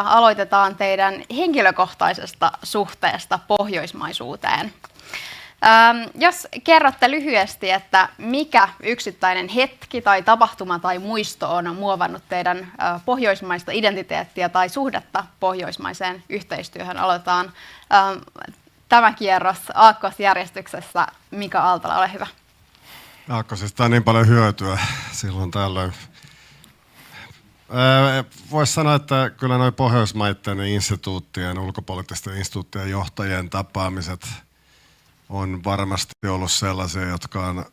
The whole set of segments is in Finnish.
että aloitetaan teidän henkilökohtaisesta suhteesta pohjoismaisuuteen. Jos kerrotte lyhyesti, että mikä yksittäinen hetki tai tapahtuma tai muisto on muovannut teidän pohjoismaista identiteettiä tai suhdetta pohjoismaiseen yhteistyöhön. Aloitetaan tämä kierros aakkosjärjestyksessä. Mika Aaltola, ole hyvä. Aakkosesta on niin paljon hyötyä silloin tällöin. Voisi sanoa, että kyllä nuo pohjoismaiden instituuttien, ulkopoliittisten instituuttien johtajien tapaamiset on varmasti ollut sellaisia, jotka on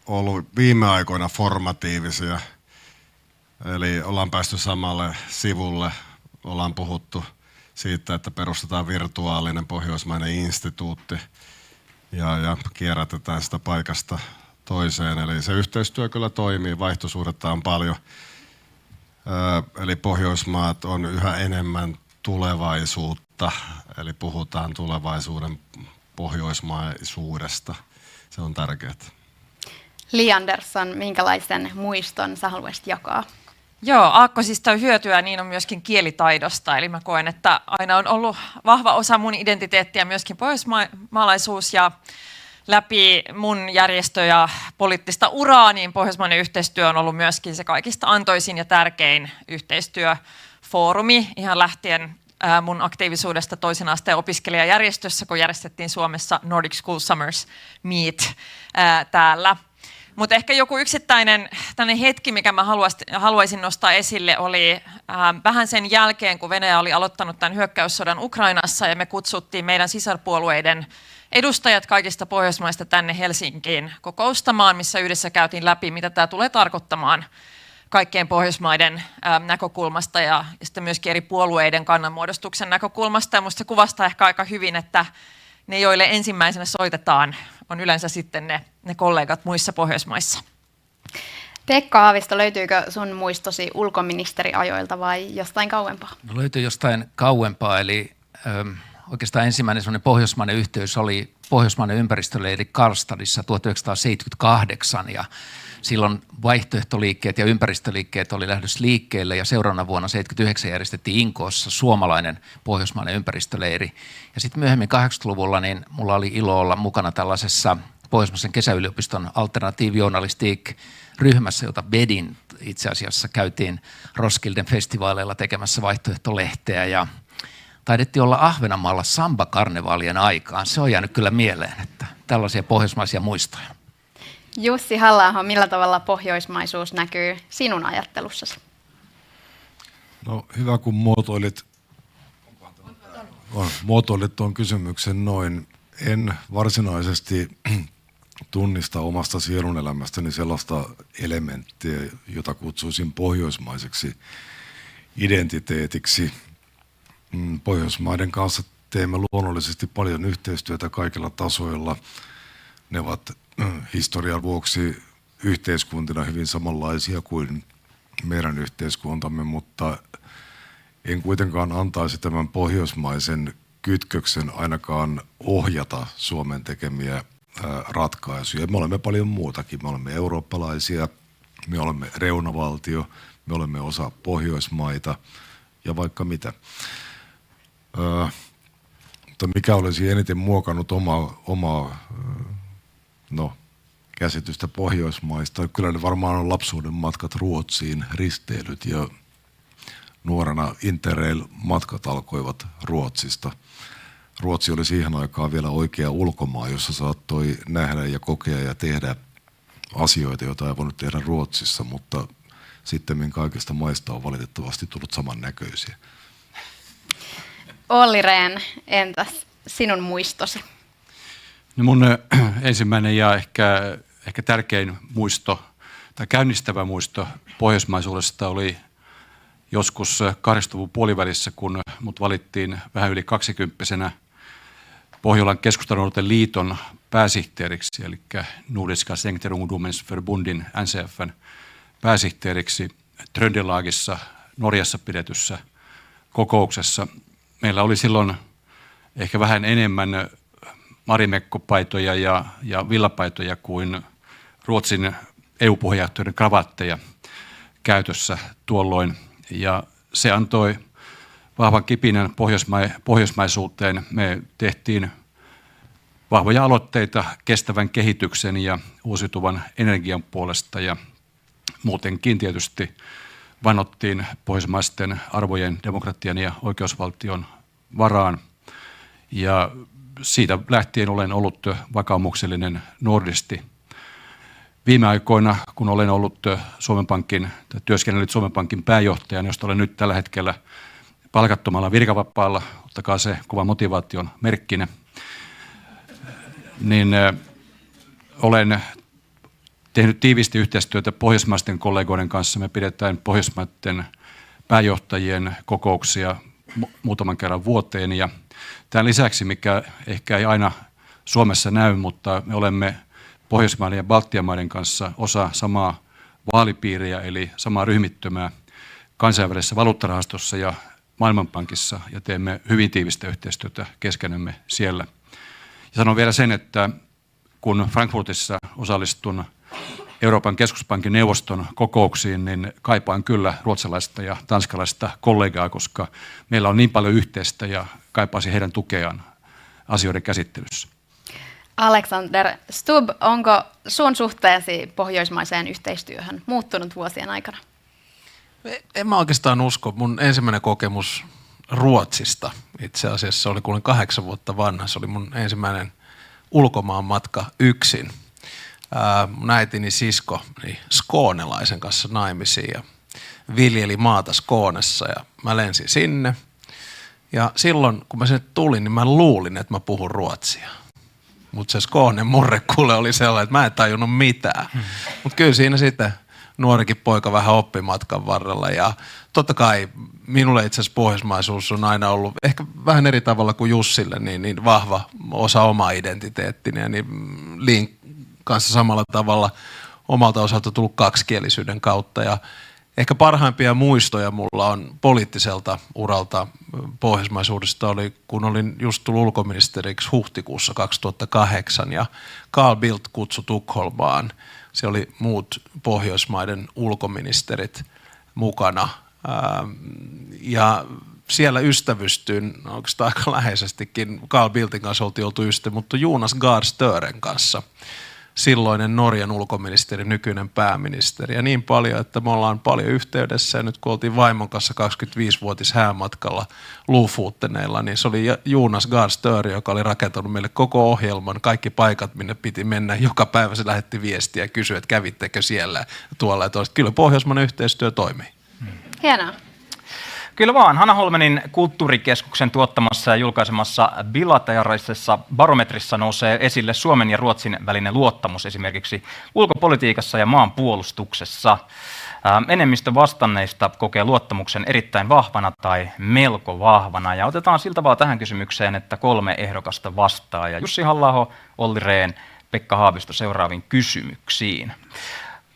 ollut viime aikoina formatiivisia. Eli ollaan päästy samalle sivulle, ollaan puhuttu siitä, että perustetaan virtuaalinen pohjoismainen instituutti ja kierrätetään sitä paikasta toiseen. Eli se yhteistyö kyllä toimii, vaihtosuhdetta on paljon. Eli Pohjoismaat on yhä enemmän tulevaisuutta, eli puhutaan tulevaisuuden pohjoismaisuudesta. Se on tärkeää. Li Andersson, minkälaisen muiston sä haluaisit jakaa? Joo, aakkosista on hyötyä, niin on myöskin kielitaidosta. Eli mä koen, että aina on ollut vahva osa mun identiteettiä myöskin pohjoismaalaisuus ja läpi mun järjestö- ja poliittista uraa, niin pohjoismainen yhteistyö on ollut myöskin se kaikista antoisin ja tärkein yhteistyöfoorumi ihan lähtien mun aktiivisuudesta toisen asteen opiskelijajärjestössä, kun järjestettiin Suomessa Nordic School Summers Meet täällä. Mutta ehkä joku yksittäinen hetki, mikä mä haluaisin nostaa esille, oli vähän sen jälkeen, kun Venäjä oli aloittanut tämän hyökkäyssodan Ukrainassa, ja me kutsuttiin meidän sisarpuolueiden edustajat kaikista Pohjoismaista tänne Helsinkiin kokoustamaan, missä yhdessä käytiin läpi, mitä tämä tulee tarkoittamaan kaikkien Pohjoismaiden näkökulmasta ja sitten myöskin eri puolueiden kannanmuodostuksen näkökulmasta. Ja minusta se kuvastaa ehkä aika hyvin, että ne, joille ensimmäisenä soitetaan, on yleensä sitten ne kollegat muissa Pohjoismaissa. Pekka Haavisto, löytyykö sun muistosi ulkoministeriajoilta vai jostain kauempaa? No, löytyy jostain kauempaa, eli oikeastaan ensimmäinen sellainen pohjoismainen yhteys oli pohjoismainen ympäristöleiri Karlstadissa 1978, ja silloin vaihtoehtoliikkeet ja ympäristöliikkeet oli lähdössä liikkeelle, ja seuraavana vuonna 1979 järjestettiin Inkoossa suomalainen pohjoismainen ympäristöleiri. Ja sitten myöhemmin 80-luvulla niin mulla oli ilo olla mukana tällaisessa Pohjoismaisen kesäyliopiston alternatiivjournalistik-ryhmässä, jota Bedin itse asiassa käytiin Roskilden festivaaleilla tekemässä vaihtoehtolehteä, ja taidettiin olla Ahvenanmaalla samba-karnevaalien aikaan. Se on jäänyt kyllä mieleen, että tällaisia pohjoismaisia muistoja. Jussi Halla-aho, millä tavalla pohjoismaisuus näkyy sinun ajattelussasi? No hyvä, kun muotoilit tuon kysymyksen noin. En varsinaisesti tunnista omasta sielunelämästäni sellaista elementtiä, jota kutsuisin pohjoismaiseksi identiteetiksi. Pohjoismaiden kanssa teemme luonnollisesti paljon yhteistyötä kaikilla tasoilla. Ne ovat historian vuoksi yhteiskuntina hyvin samanlaisia kuin meidän yhteiskuntamme, mutta en kuitenkaan antaisi tämän pohjoismaisen kytköksen ainakaan ohjata Suomen tekemiä ratkaisuja. Me olemme paljon muutakin. Me olemme eurooppalaisia, me olemme reunavaltio, me olemme osa Pohjoismaita ja vaikka mitä. Mutta mikä olisi eniten muokannut omaa käsitystä Pohjoismaista? Kyllä ne varmaan on lapsuuden matkat Ruotsiin, risteilyt, ja nuorena Interrail-matkat alkoivat Ruotsista. Ruotsi oli siihen aikaan vielä oikea ulkomaa, jossa saattoi nähdä ja kokea ja tehdä asioita, joita ei voinut tehdä Ruotsissa, mutta sitten kaikista maista on valitettavasti tullut samannäköisiä. Olli Rehn, entäs sinun muistosi? No mun ensimmäinen ja ehkä tärkein muisto tai käynnistävä muisto pohjoismaisuudesta oli joskus 80-luvun puolivälissä, kun mut valittiin vähän yli 20-vuotiaana Pohjolan keskustanuorten liiton pääsihteeriksi, eli Nordiska Centerungdomens Förbundin NCF:n pääsihteeriksi Tröndelagissa Norjassa pidetyssä kokouksessa. Meillä oli silloin ehkä vähän enemmän marimekkopaitoja ja villapaitoja kuin Ruotsin EU-puheenjohtajuuden kravatteja käytössä tuolloin. Ja se antoi vahvan kipinän pohjoismaisuuteen. Me tehtiin vahvoja aloitteita kestävän kehityksen ja uusiutuvan energian puolesta ja muutenkin tietysti vannottiin pohjoismaisten arvojen, demokratian ja oikeusvaltion varaan. Ja siitä lähtien olen ollut vakaumuksellinen nordisti. Viime aikoina, kun olen ollut työskennellyt Suomen Pankin pääjohtajana, josta olen nyt tällä hetkellä palkattomalla virkavapaalla, ottakaa se kova motivaation merkkinä, niin olen tehnyt tiiviisti yhteistyötä pohjoismaisten kollegoiden kanssa. Me pidetään pohjoismaiden pääjohtajien kokouksia muutaman kerran vuoteen. Ja tämän lisäksi, mikä ehkä ei aina Suomessa näy, mutta me olemme Pohjoismaiden ja Baltian maiden kanssa osa samaa vaalipiiriä, eli samaa ryhmittymää kansainvälisessä valuuttarahastossa ja Maailmanpankissa, ja teemme hyvin tiivistä yhteistyötä keskenämme siellä. Ja sanon vielä sen, että kun Frankfurtissa osallistun Euroopan keskuspankin neuvoston kokouksiin, niin kaipaan kyllä ruotsalaista ja tanskalaista kollegaa, koska meillä on niin paljon yhteistä ja kaipaisin heidän tukeaan asioiden käsittelyssä. Alexander Stubb, onko sun suhteesi pohjoismaiseen yhteistyöhön muuttunut vuosien aikana? En mä oikeastaan usko. Mun ensimmäinen kokemus Ruotsista itse asiassa oli, kun olin 8 vuotta vanha. Se oli mun ensimmäinen ulkomaan matka yksin. Mun äitini sisko niin skoonelaisen kanssa naimisiin ja viljeli maata Skoonessa ja mä lensin sinne. Ja silloin, kun mä sinne tulin, niin mä luulin, että mä puhun ruotsia. Mutta se Skånen murrekuule oli sellainen, että mä en tajunnut mitään. Mutta kyllä siinä sitten nuorikin poika vähän oppi matkan varrella. Ja totta kai minulle itse asiassa pohjoismaisuus on aina ollut ehkä vähän eri tavalla kuin Jussille, niin vahva osa omaa identiteettiä. Niin Liin kanssa samalla tavalla omalta osalta tullut kaksikielisyyden kautta. Ja ehkä parhaimpia muistoja mulla on poliittiselta uralta pohjoismaisuudesta oli, kun olin just tullut ulkoministeriksi huhtikuussa 2008 ja Carl Bildt kutsui Tukholmaan. Se oli muut Pohjoismaiden ulkoministerit mukana ja siellä ystävystyin oikeastaan aika läheisestikin. Carl Bildtin kanssa oltiin oltu ystäviä, mutta Jonas Gahr Stören kanssa. Silloinen Norjan ulkoministeri, nykyinen pääministeri ja niin paljon, että me ollaan paljon yhteydessä ja nyt kun oltiin vaimon kanssa 25-vuotis häämatkalla Lofoteneilla, niin se oli Jonas Gahr Støre, joka oli rakentanut meille koko ohjelman, kaikki paikat, minne piti mennä. Joka päivä se lähetti viestiä ja kysyi, että kävittekö siellä tuolla ja toista. Kyllä pohjoismainen yhteistyö toimii. Hienoa. Kyllä vaan. Hanna Holmenin kulttuurikeskuksen tuottamassa ja julkaisemassa bilateraalisessa barometrissa nousee esille Suomen ja Ruotsin välinen luottamus esimerkiksi ulkopolitiikassa ja maanpuolustuksessa. Enemmistö vastanneista kokee luottamuksen erittäin vahvana tai melko vahvana. Ja otetaan siltä vaan tähän kysymykseen, että 3 ehdokasta vastaa. Ja Jussi Halla-aho, Olli Rehn, Pekka Haavisto seuraaviin kysymyksiin.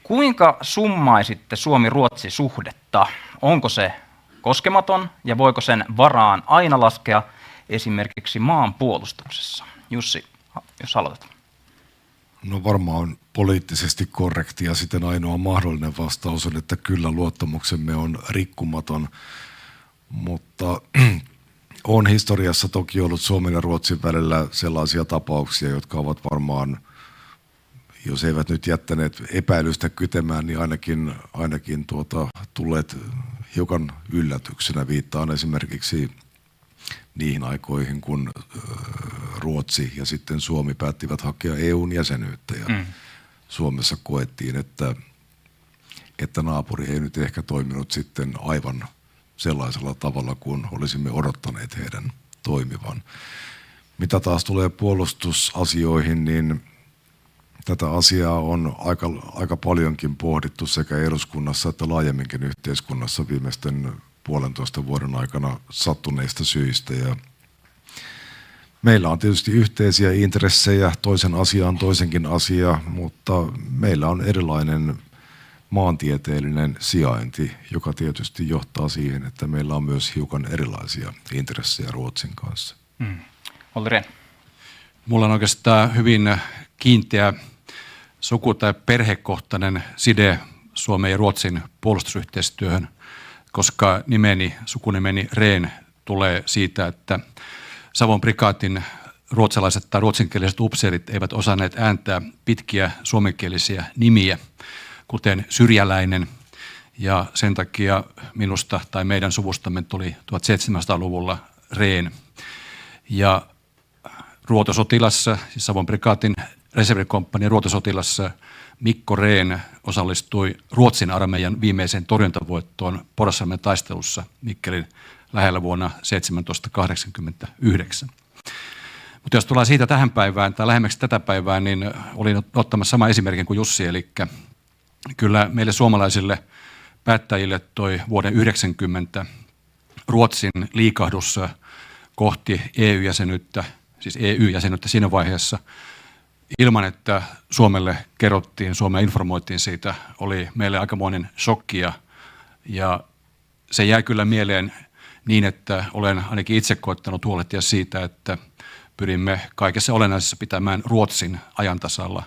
Kuinka summaisitte Suomi-Ruotsi-suhdetta? Onko se koskematon ja voiko sen varaan aina laskea esimerkiksi maanpuolustuksessa? Jussi, jos aloitat. No varmaan poliittisesti korrekti ja sitten ainoa mahdollinen vastaus on, että kyllä luottamuksemme on rikkumaton, mutta on historiassa toki ollut Suomen ja Ruotsin välillä sellaisia tapauksia, jotka ovat varmaan, jos eivät nyt jättäneet epäilystä kytemään, niin ainakin tulleet hiukan yllätyksenä. Viittaan esimerkiksi niihin aikoihin, kun Ruotsi ja sitten Suomi päättivät hakea EUn jäsenyyttä. Ja Suomessa koettiin, että naapuri ei nyt ehkä toiminut sitten aivan sellaisella tavalla, kuin olisimme odottaneet heidän toimivan. Mitä taas tulee puolustusasioihin, niin tätä asiaa on aika paljonkin pohdittu sekä eduskunnassa että laajemminkin yhteiskunnassa viimeisten 1,5 vuoden aikana sattuneista syistä. Ja meillä on tietysti yhteisiä intressejä, toisen asia on toisenkin asia, mutta meillä on erilainen maantieteellinen sijainti, joka tietysti johtaa siihen, että meillä on myös hiukan erilaisia intressejä Ruotsin kanssa. Olli Rehn. Mulla on oikeastaan hyvin kiinteä suku- tai perhekohtainen side Suomen ja Ruotsin puolustusyhteistyöhön, koska sukunimeni Rehn tulee siitä, että Savon prikaatin ruotsalaiset tai ruotsinkieliset upseerit eivät osanneet ääntää pitkiä suomenkielisiä nimiä, kuten Syrjäläinen, ja sen takia minusta tai meidän suvustamme tuli 1700-luvulla Rehn. Ja ruotosotilassa, siis Savon prikaatin reservikomppanian ruotosotilassa Mikko Rehn osallistui Ruotsin armeijan viimeiseen torjuntavoittoon Porassalmen taistelussa Mikkelin lähellä vuonna 1789. Mutta jos tullaan siitä tähän päivään tai lähemmäksi tätä päivää, niin olin ottamassa sama esimerkin kuin Jussi, eli kyllä meille suomalaisille päättäjille toi vuoden 90 Ruotsin liikahdus kohti EU-jäsenyyttä, siis EU-jäsenyyttä siinä vaiheessa, ilman että Suomelle kerrottiin, Suomea informoitiin siitä, oli meille aikamoinen shokki ja se jäi kyllä mieleen niin, että olen ainakin itse koettanut huolehtia siitä, että pyrimme kaikessa olennaisessa pitämään Ruotsin ajan tasalla.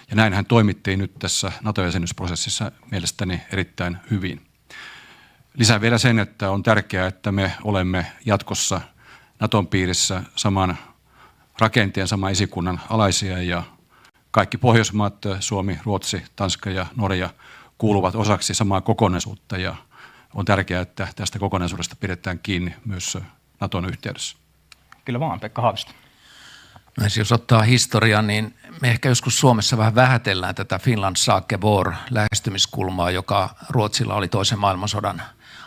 Ja näinhän toimittiin nyt tässä NATO-jäsenyysprosessissa mielestäni erittäin hyvin. Lisään vielä sen, että on tärkeää, että me olemme jatkossa Naton piirissä saman rakenteen, saman esikunnan alaisia ja kaikki Pohjoismaat, Suomi, Ruotsi, Tanska ja Norja kuuluvat osaksi samaa kokonaisuutta ja on tärkeää, että tästä kokonaisuudesta pidetään kiinni myös Naton yhteydessä. Kyllä vaan, Pekka Haavisto. No, jos ottaa historian, niin me ehkä joskus Suomessa vähän vähätellään tätä Finland Sake War lähestymiskulmaa, joka Ruotsilla oli toisen maailmansodan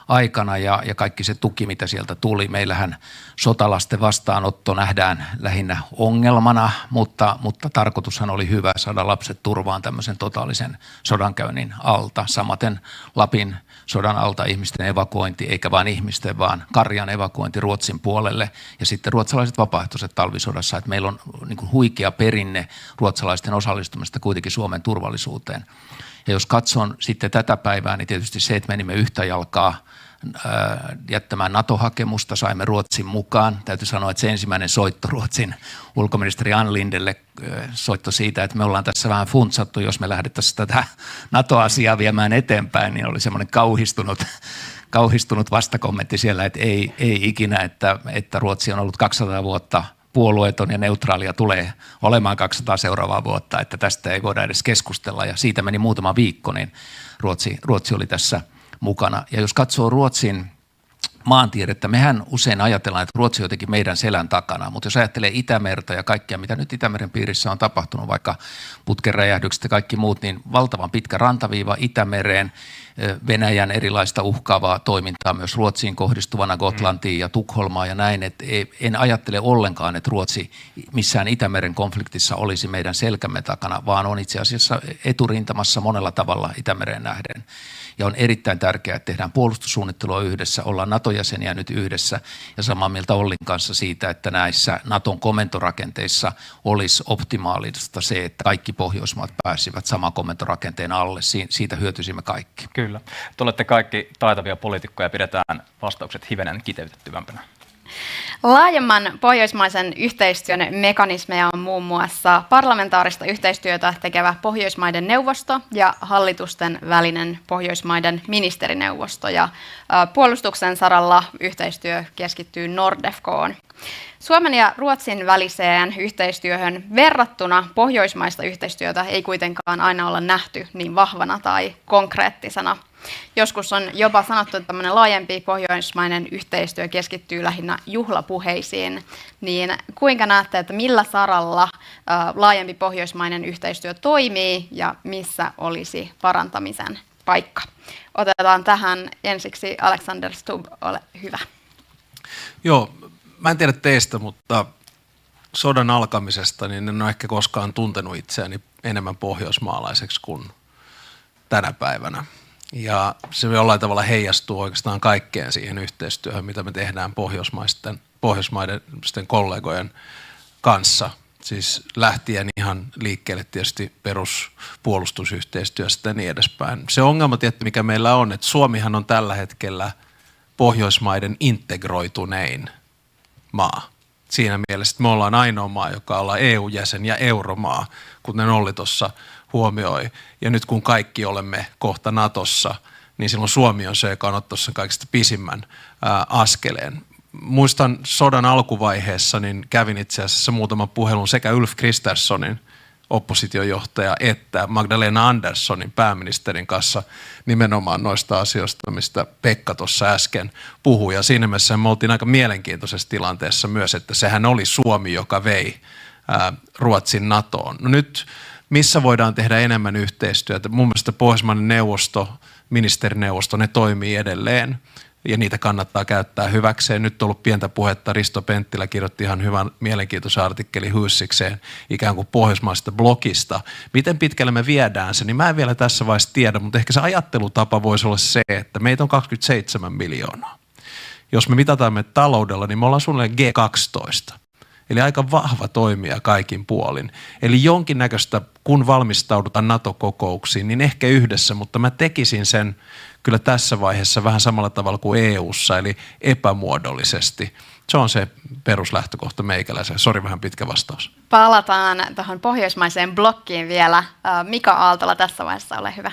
aikana ja kaikki se tuki, mitä sieltä tuli. Meillähän sotalasten vastaanotto nähdään lähinnä ongelmana, mutta tarkoitushan oli hyvä saada lapset turvaan tämmöisen totaalisen sodankäynnin alta. Samaten Lapin sodan alta ihmisten evakuointi, eikä vain ihmisten, vaan karjan evakuointi Ruotsin puolelle ja sitten ruotsalaiset vapaaehtoiset talvisodassa. Että meillä on niin kuin huikea perinne ruotsalaisten osallistumista kuitenkin Suomen turvallisuuteen. Ja jos katson sitten tätä päivää, niin tietysti se, että menimme yhtä jalkaa jättämään NATO-hakemusta, saimme Ruotsin mukaan. Täytyy sanoa, että se ensimmäinen soitto Ruotsin ulkoministeri Ann Lindelle soitto siitä, että me ollaan tässä vähän funtsattu, jos me lähdettäisiin tätä NATO-asiaa viemään eteenpäin, niin oli semmoinen kauhistunut vastakommentti siellä, että ei ikinä, että Ruotsi on ollut 200 vuotta puolueeton ja neutraalia tulee olemaan 200 seuraavaa vuotta, että tästä ei voida edes keskustella. Ja siitä meni muutama viikko, niin Ruotsi oli tässä mukana. Ja jos katsoo Ruotsin maantiedettä, mehän usein ajatellaan, että Ruotsi on jotenkin meidän selän takana, mutta jos ajattelee Itämerta ja kaikkia, mitä nyt Itämeren piirissä on tapahtunut, vaikka putkenräjähdykset ja kaikki muut, niin valtavan pitkä rantaviiva Itämereen, Venäjän erilaista uhkaavaa toimintaa myös Ruotsiin kohdistuvana, Gotlantiin ja Tukholmaan ja näin, että en ajattele ollenkaan, että Ruotsi missään Itämeren konfliktissa olisi meidän selkämme takana, vaan on itse asiassa eturintamassa monella tavalla Itämereen nähden. Ja on erittäin tärkeää, että tehdään puolustussuunnittelua yhdessä, ollaan NATO-jäseniä nyt yhdessä ja samaa mieltä Ollin kanssa siitä, että näissä Naton komentorakenteissa olisi optimaalista se, että kaikki Pohjoismaat pääsivät saman komentorakenteen alle. Siitä hyötyisimme kaikki. Kyllä. Te olette kaikki taitavia poliitikkoja, pidetään vastaukset hivenen kiteytettyvämpänä. Laajemman pohjoismaisen yhteistyön mekanismeja on muun muassa parlamentaarista yhteistyötä tekevä Pohjoismaiden neuvosto ja hallitusten välinen Pohjoismaiden ministerineuvosto. Ja puolustuksen saralla yhteistyö keskittyy Nordefcoon. Suomen ja Ruotsin väliseen yhteistyöhön verrattuna pohjoismaista yhteistyötä ei kuitenkaan aina olla nähty niin vahvana tai konkreettisena. Joskus on jopa sanottu, että tämmöinen laajempi pohjoismainen yhteistyö keskittyy lähinnä juhlapuheisiin. Niin kuinka näette, että millä saralla laajempi pohjoismainen yhteistyö toimii ja missä olisi parantamisen paikka? Otetaan tähän ensiksi Alexander Stubb, ole hyvä. Joo, mä en tiedä teistä, mutta sodan alkamisesta niin en ole ehkä koskaan tuntenut itseäni enemmän pohjoismaalaiseksi kuin tänä päivänä. Ja se jollain tavalla heijastuu oikeastaan kaikkeen siihen yhteistyöhön, mitä me tehdään pohjoismaiden kollegojen kanssa. Siis lähtien ihan liikkeelle tietysti peruspuolustusyhteistyöstä ja niin edespäin. Se ongelma tietty, mikä meillä on, että Suomihan on tällä hetkellä Pohjoismaiden integroitunein maa. Siinä mielessä, että me ollaan ainoa maa, joka ollaan EU-jäsen ja euromaa, kuten Olli tuossa huomioi. Ja nyt kun kaikki olemme kohta Natossa, niin silloin Suomi on se, joka on ottanut sen kaikista pisimmän askeleen. muistan sodan alkuvaiheessa, niin kävin itse asiassa muutaman puhelun sekä Ulf Kristerssonin oppositiojohtaja että Magdalena Anderssonin pääministerin kanssa nimenomaan noista asioista, mistä Pekka tuossa äsken puhui. Ja siinä mielessä me oltiin aika mielenkiintoisessa tilanteessa myös, että sehän oli Suomi, joka vei Ruotsin NATOon. No nyt missä voidaan tehdä enemmän yhteistyötä? Mun mielestä Pohjoismainen neuvosto, ministerineuvosto, ne toimii edelleen ja niitä kannattaa käyttää hyväkseen. Nyt on ollut pientä puhetta, Risto Penttilä kirjoitti ihan hyvän mielenkiintoisen artikkeli Hyssikseen ikään kuin pohjoismaisesta blogista. Miten pitkälle me viedään se, niin mä en vielä tässä vaiheessa tiedä, mutta ehkä se ajattelutapa voisi olla se, että meitä on 27 miljoonaa. Jos me mitataan me taloudella, niin me ollaan suunnilleen G12. Eli aika vahva toimija kaikin puolin. Eli jonkinnäköistä, kun valmistaudutaan NATO-kokouksiin, niin ehkä yhdessä, mutta mä tekisin sen kyllä tässä vaiheessa vähän samalla tavalla kuin EU:ssa, eli epämuodollisesti. Se on se peruslähtökohta meikäläisen. Sori, vähän pitkä vastaus. Palataan tuohon pohjoismaiseen blokkiin vielä. Mika Aaltola tässä vaiheessa, ole hyvä.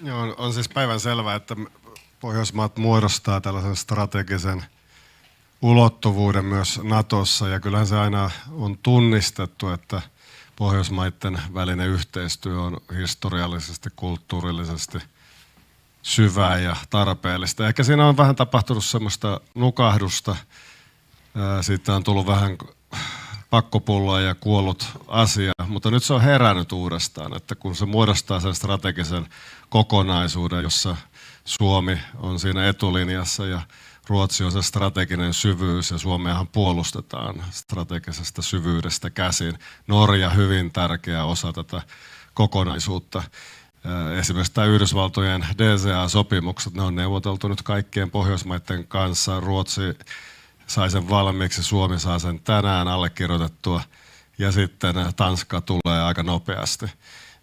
Joo, on siis päivän selvää, että Pohjoismaat muodostaa tällaisen strategisen ulottuvuuden myös Natossa, ja kyllähän se aina on tunnistettu, että Pohjoismaiden välinen yhteistyö on historiallisesti, kulttuurillisesti syvää ja tarpeellista. Ehkä siinä on vähän tapahtunut semmoista nukahdusta, siitä on tullut vähän pakkopulloa ja kuollut asia, mutta nyt se on herännyt uudestaan, että kun se muodostaa sen strategisen kokonaisuuden, jossa Suomi on siinä etulinjassa ja Ruotsi on se strateginen syvyys ja Suomeahan puolustetaan strategisesta syvyydestä käsin. Norja hyvin tärkeä osa tätä kokonaisuutta. Esimerkiksi tämä Yhdysvaltojen DCA-sopimukset, ne on neuvoteltu nyt kaikkien Pohjoismaiden kanssa. Ruotsi sai sen valmiiksi, Suomi saa sen tänään allekirjoitettua ja sitten Tanska tulee aika nopeasti.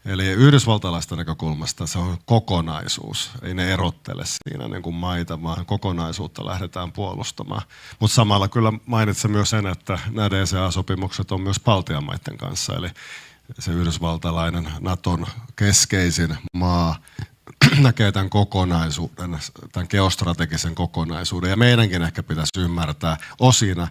Eli yhdysvaltalaisten näkökulmasta se on kokonaisuus. Ei ne erottele siinä niin kuin maita, vaan kokonaisuutta lähdetään puolustamaan. Mutta samalla kyllä mainitsen myös sen, että nämä DCA-sopimukset on myös Baltian maiden kanssa. Eli se yhdysvaltalainen Naton keskeisin maa näkee tämän kokonaisuuden, tämän geostrategisen kokonaisuuden. Ja meidänkin ehkä pitäisi ymmärtää osina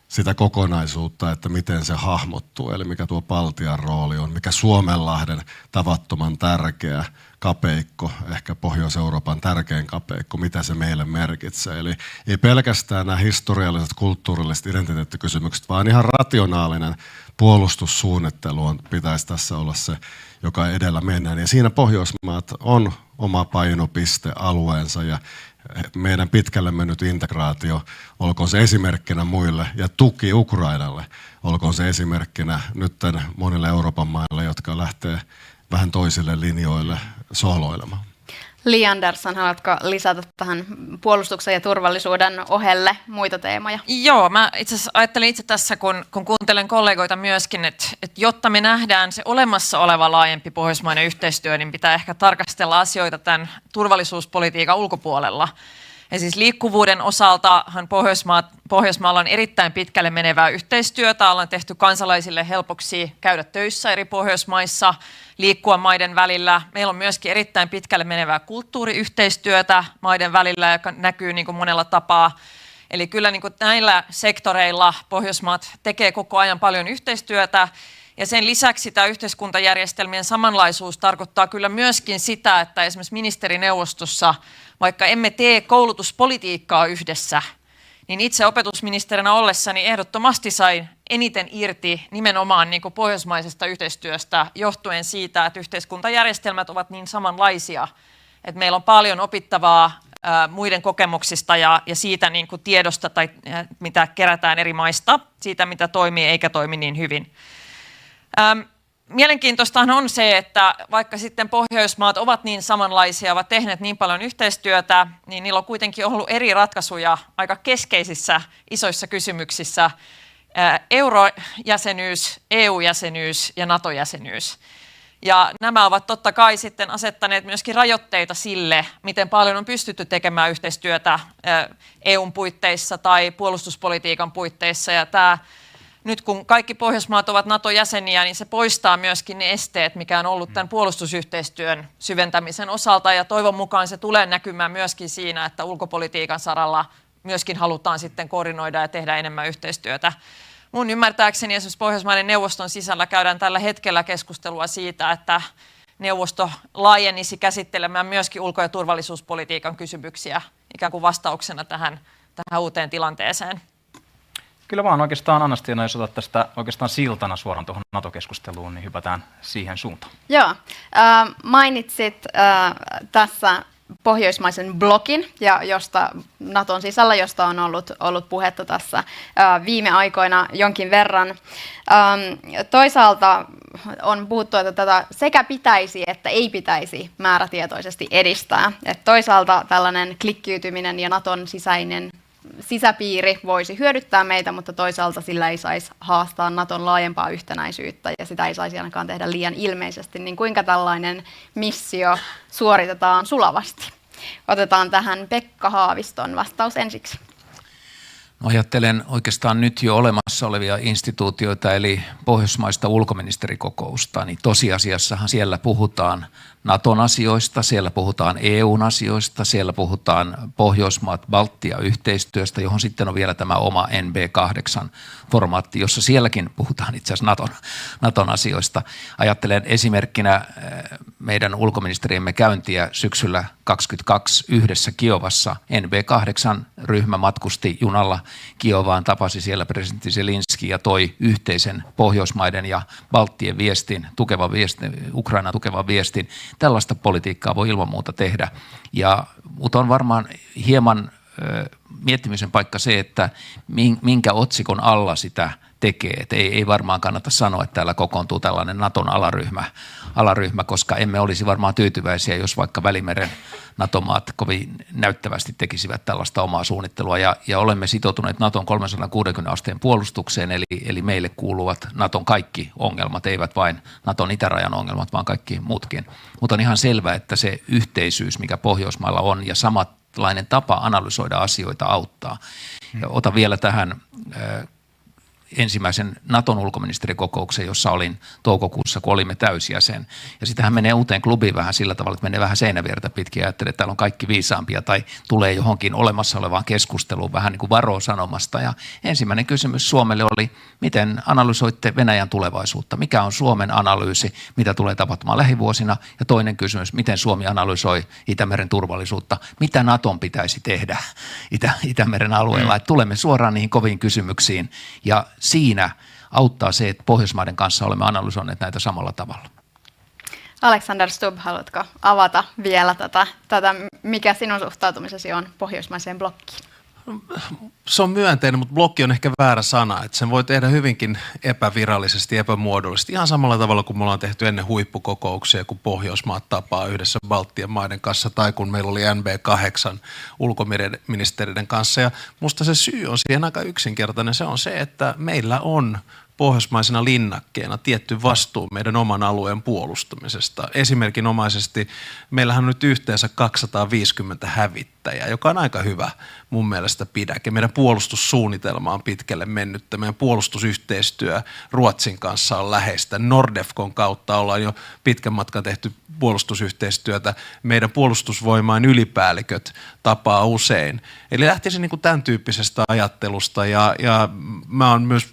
sitä kokonaisuutta, että miten se hahmottuu, eli mikä tuo Baltian rooli on, mikä Suomenlahden tavattoman tärkeä kapeikko, ehkä Pohjois-Euroopan tärkein kapeikko, mitä se meille merkitsee. Eli ei pelkästään nämä historialliset, kulttuurilliset identiteettikysymykset, vaan ihan rationaalinen puolustussuunnittelu pitäisi tässä olla se, joka edellä mennään. Ja siinä Pohjoismaat on oma painopistealueensa ja meidän pitkälle mennyt integraatio, olkoon se esimerkkinä muille ja tuki Ukrainalle, olkoon se esimerkkinä nyt monille Euroopan maille, jotka lähtee vähän toisille linjoille sohloilemaan. Li Andersson, haluatko lisätä tähän puolustuksen ja turvallisuuden ohelle muita teemoja? Joo, mä itse asiassa ajattelin itse tässä, kun kuuntelen kollegoita myöskin, että jotta me nähdään se olemassa oleva laajempi pohjoismainen yhteistyö, niin pitää ehkä tarkastella asioita tämän turvallisuuspolitiikan ulkopuolella. Ja siis liikkuvuuden osaltahan Pohjoismaalla on erittäin pitkälle menevää yhteistyötä. Ollaan tehty kansalaisille helpoksi käydä töissä eri Pohjoismaissa, liikkua maiden välillä. Meillä on myöskin erittäin pitkälle menevää kulttuuriyhteistyötä maiden välillä, joka näkyy niin kuin monella tapaa. Eli kyllä niin kuin näillä sektoreilla Pohjoismaat tekee koko ajan paljon yhteistyötä. Ja sen lisäksi tämä yhteiskuntajärjestelmien samanlaisuus tarkoittaa kyllä myöskin sitä, että esimerkiksi ministerineuvostossa, vaikka emme tee koulutuspolitiikkaa yhdessä, niin itse opetusministerinä ollessani ehdottomasti sain eniten irti nimenomaan niin kuin pohjoismaisesta yhteistyöstä johtuen siitä, että yhteiskuntajärjestelmät ovat niin samanlaisia, että meillä on paljon opittavaa muiden kokemuksista ja siitä niin kuin tiedosta, tai mitä kerätään eri maista, siitä mitä toimii eikä toimi niin hyvin. Mielenkiintoistahan on se, että vaikka sitten Pohjoismaat ovat niin samanlaisia, ovat tehneet niin paljon yhteistyötä, niin niillä on kuitenkin ollut eri ratkaisuja aika keskeisissä isoissa kysymyksissä. Eurojäsenyys, EU-jäsenyys ja NATO-jäsenyys. Ja nämä ovat totta kai sitten asettaneet myöskin rajoitteita sille, miten paljon on pystytty tekemään yhteistyötä EUn puitteissa tai puolustuspolitiikan puitteissa. Ja tämä nyt kun kaikki Pohjoismaat ovat NATO-jäseniä, niin se poistaa myöskin ne esteet, mikä on ollut tämän puolustusyhteistyön syventämisen osalta. Ja toivon mukaan se tulee näkymään myöskin siinä, että ulkopolitiikan saralla myöskin halutaan sitten koordinoida ja tehdä enemmän yhteistyötä. Mun ymmärtääkseni esimerkiksi Pohjoismaiden neuvoston sisällä käydään tällä hetkellä keskustelua siitä, että neuvosto laajenisi käsittelemään myöskin ulko- ja turvallisuuspolitiikan kysymyksiä ikään kuin vastauksena tähän uuteen tilanteeseen. Kyllä vaan oikeastaan Anastiina, jos otat tästä oikeastaan siltana suoraan tuohon NATO-keskusteluun, niin hypätään siihen suuntaan. Joo, mainitsit tässä pohjoismaisen blokin, ja josta Naton sisällä, josta on ollut puhetta tässä viime aikoina jonkin verran. Toisaalta on puhuttu, että tätä sekä pitäisi että ei pitäisi määrätietoisesti edistää. Et toisaalta tällainen klikkiytyminen ja Naton sisäpiiri voisi hyödyttää meitä, mutta toisaalta sillä ei saisi haastaa Naton laajempaa yhtenäisyyttä ja sitä ei saisi ainakaan tehdä liian ilmeisesti. Niin kuinka tällainen missio suoritetaan sulavasti? Otetaan tähän Pekka Haaviston vastaus ensiksi. No, ajattelen oikeastaan nyt jo olemassa olevia instituutioita, eli Pohjoismaista ulkoministerikokousta, niin tosiasiassahan siellä puhutaan Naton asioista, siellä puhutaan EUn asioista, siellä puhutaan Pohjoismaat Baltia-yhteistyöstä, johon sitten on vielä tämä oma NB8-formaatti, jossa sielläkin puhutaan itse asiassa Naton asioista. Ajattelen esimerkkinä meidän ulkoministeriemme käyntiä syksyllä 2022 yhdessä Kiovassa. NB8-ryhmä matkusti junalla Kiovaan, tapasi siellä presidentti Zelinski ja toi yhteisen Pohjoismaiden ja Baltien viestin, Ukrainan tukevan viestin. Tällaista politiikkaa voi ilman muuta tehdä, mutta on varmaan hieman miettimisen paikka se, että minkä otsikon alla sitä tekee. Et ei varmaan kannata sanoa, että täällä kokoontuu tällainen Naton alaryhmä, koska emme olisi varmaan tyytyväisiä, jos vaikka Välimeren NATO-maat kovin näyttävästi tekisivät tällaista omaa suunnittelua. Ja olemme sitoutuneet Naton 360 asteen puolustukseen, eli meille kuuluvat Naton kaikki ongelmat, eivät vain Naton itärajan ongelmat, vaan kaikki muutkin. Mutta on ihan selvää, että se yhteisyys, mikä Pohjoismailla on, ja samanlainen tapa analysoida asioita auttaa. Ja otan vielä tähän ensimmäisen Naton ulkoministerikokouksen, jossa olin toukokuussa, kun olimme täysjäsen. Ja sitähän menee uuteen klubiin vähän sillä tavalla, että menee vähän seinäviertä pitkin ja ajattelee, että täällä on kaikki viisaampia tai tulee johonkin olemassa olevaan keskusteluun vähän niin kuin varoo sanomasta. Ja ensimmäinen kysymys Suomelle oli, miten analysoitte Venäjän tulevaisuutta? Mikä on Suomen analyysi, mitä tulee tapahtumaan lähivuosina? Ja toinen kysymys, miten Suomi analysoi Itämeren turvallisuutta? Mitä Naton pitäisi tehdä Itämeren alueella? Että tulemme suoraan niihin koviin kysymyksiin ja siinä auttaa se, että Pohjoismaiden kanssa olemme analysoineet näitä samalla tavalla. Alexander Stubb, haluatko avata vielä tätä, mikä sinun suhtautumisesi on pohjoismaiseen blokkiin? Se on myönteinen, mutta blokki on ehkä väärä sana. Että sen voi tehdä hyvinkin epävirallisesti, epämuodollisesti. Ihan samalla tavalla kuin me ollaan tehty ennen huippukokouksia, kun Pohjoismaat tapaa yhdessä Baltian maiden kanssa tai kun meillä oli NB8 ulkoministeriöiden kanssa. Ja musta se syy on siihen aika yksinkertainen. Se on se, että meillä on pohjoismaisena linnakkeena tietty vastuu meidän oman alueen puolustamisesta. Esimerkinomaisesti meillähän on nyt yhteensä 250 hävittäjää, joka on aika hyvä mun mielestä pidäke. Meidän puolustussuunnitelma on pitkälle mennyttä. Meidän puolustusyhteistyö Ruotsin kanssa on läheistä. Nordefcon kautta ollaan jo pitkän matkan tehty puolustusyhteistyötä. Meidän puolustusvoimain ylipäälliköt tapaa usein. Eli lähtisin niin kuin tämän tyyppisestä ajattelusta ja mä oon myös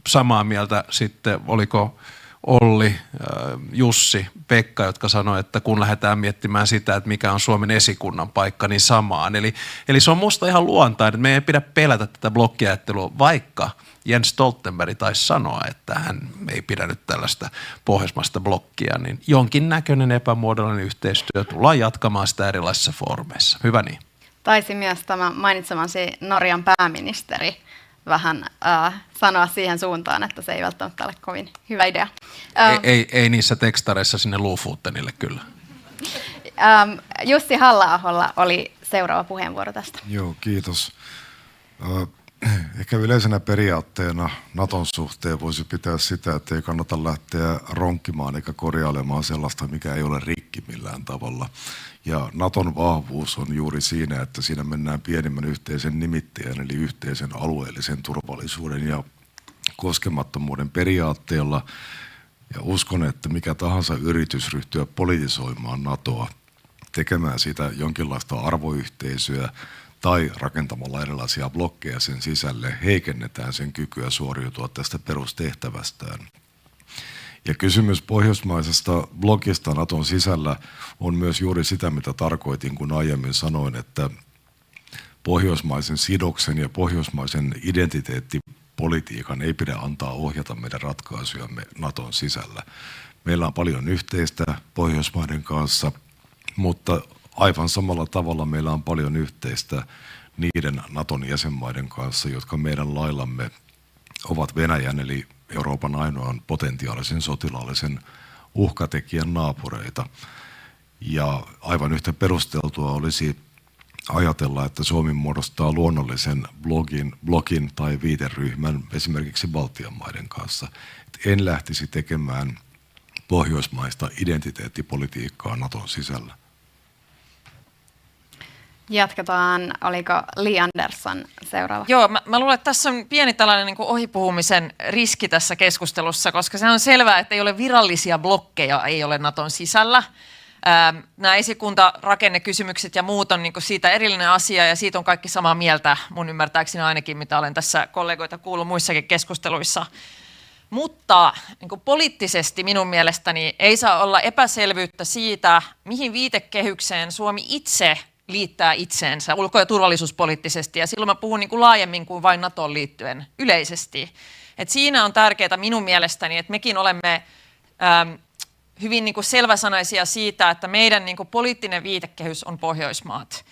samaa mieltä sitten, oliko Olli, Jussi, Pekka, jotka sanoi, että kun lähdetään miettimään sitä, että mikä on Suomen esikunnan paikka, niin samaan. Eli se on musta ihan luontainen, että me ei pidä pelätä tätä blokkiajattelua, vaikka Jens Stoltenberg taisi sanoa, että hän ei pidä nyt tällaista pohjoismaista blokkia, niin jonkinnäköinen epämuodollinen yhteistyö tullaan jatkamaan sitä erilaisissa foorumeissa. Hyvä niin. Taisi myös tämä mainitsemasi Norjan pääministeri vähän sanoa siihen suuntaan, että se ei välttämättä ole kovin hyvä idea. Ei niissä tekstareissa sinne Lofotenille kyllä. Jussi Halla-aholla oli seuraava puheenvuoro tästä. Joo, kiitos. Ehkä yleisenä periaatteena Naton suhteen voisi pitää sitä, että ei kannata lähteä ronkkimaan eikä korjailemaan sellaista, mikä ei ole rikki millään tavalla. Ja Naton vahvuus on juuri siinä, että siinä mennään pienimmän yhteisen nimittäjän, eli yhteisen alueellisen turvallisuuden ja koskemattomuuden periaatteella. Ja uskon, että mikä tahansa yritys ryhtyä politisoimaan NATOa, tekemään siitä jonkinlaista arvoyhteisöä tai rakentamalla erilaisia blokkeja sen sisälle heikennetään sen kykyä suoriutua tästä perustehtävästään. Ja kysymys pohjoismaisesta blokista Naton sisällä on myös juuri sitä, mitä tarkoitin, kun aiemmin sanoin, että pohjoismaisen sidoksen ja pohjoismaisen identiteettipolitiikan ei pidä antaa ohjata meidän ratkaisujamme Naton sisällä. Meillä on paljon yhteistä Pohjoismaiden kanssa, mutta aivan samalla tavalla meillä on paljon yhteistä niiden Naton jäsenmaiden kanssa, jotka meidän laillamme ovat Venäjän eli Euroopan ainoan potentiaalisen sotilaallisen uhkatekijän naapureita. Ja aivan yhtä perusteltua olisi ajatella, että Suomi muodostaa luonnollisen blokin tai viiteryhmän esimerkiksi Baltian maiden kanssa. En lähtisi tekemään pohjoismaista identiteettipolitiikkaa Naton sisällä. Jatketaan, oliko Li Andersson seuraava? Joo, mä luulen, että tässä on pieni tällainen niin kuin ohipuhumisen riski tässä keskustelussa, koska se on selvää, että ei ole virallisia blokkeja, ei ole Naton sisällä. Nämä esikuntarakennekysymykset ja muut on niin kuin siitä erillinen asia ja siitä on kaikki samaa mieltä, mun ymmärtääkseni ainakin, mitä olen tässä kollegoita kuullut muissakin keskusteluissa. Mutta niin kuin poliittisesti minun mielestäni ei saa olla epäselvyyttä siitä, mihin viitekehykseen Suomi itse liittää itseensä ulko- ja turvallisuuspoliittisesti. Ja silloin mä puhun niin kuin laajemmin kuin vain NATOon liittyen yleisesti. Et siinä on tärkeää minun mielestäni, että mekin olemme hyvin niin kuin selväsanaisia siitä, että meidän niin kuin poliittinen viitekehys on Pohjoismaat.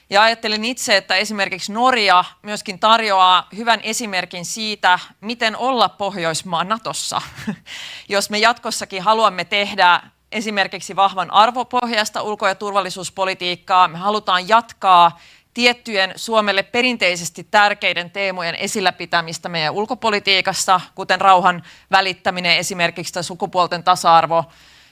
Ja ajattelen itse, että esimerkiksi Norja myöskin tarjoaa hyvän esimerkin siitä, miten olla Pohjoismaa Natossa. Jos me jatkossakin haluamme tehdä esimerkiksi vahvan arvopohjaista ulko- ja turvallisuuspolitiikkaa, me halutaan jatkaa tiettyjen Suomelle perinteisesti tärkeiden teemojen esillä pitämistä meidän ulkopolitiikassa, kuten rauhan välittäminen esimerkiksi tai sukupuolten tasa-arvo,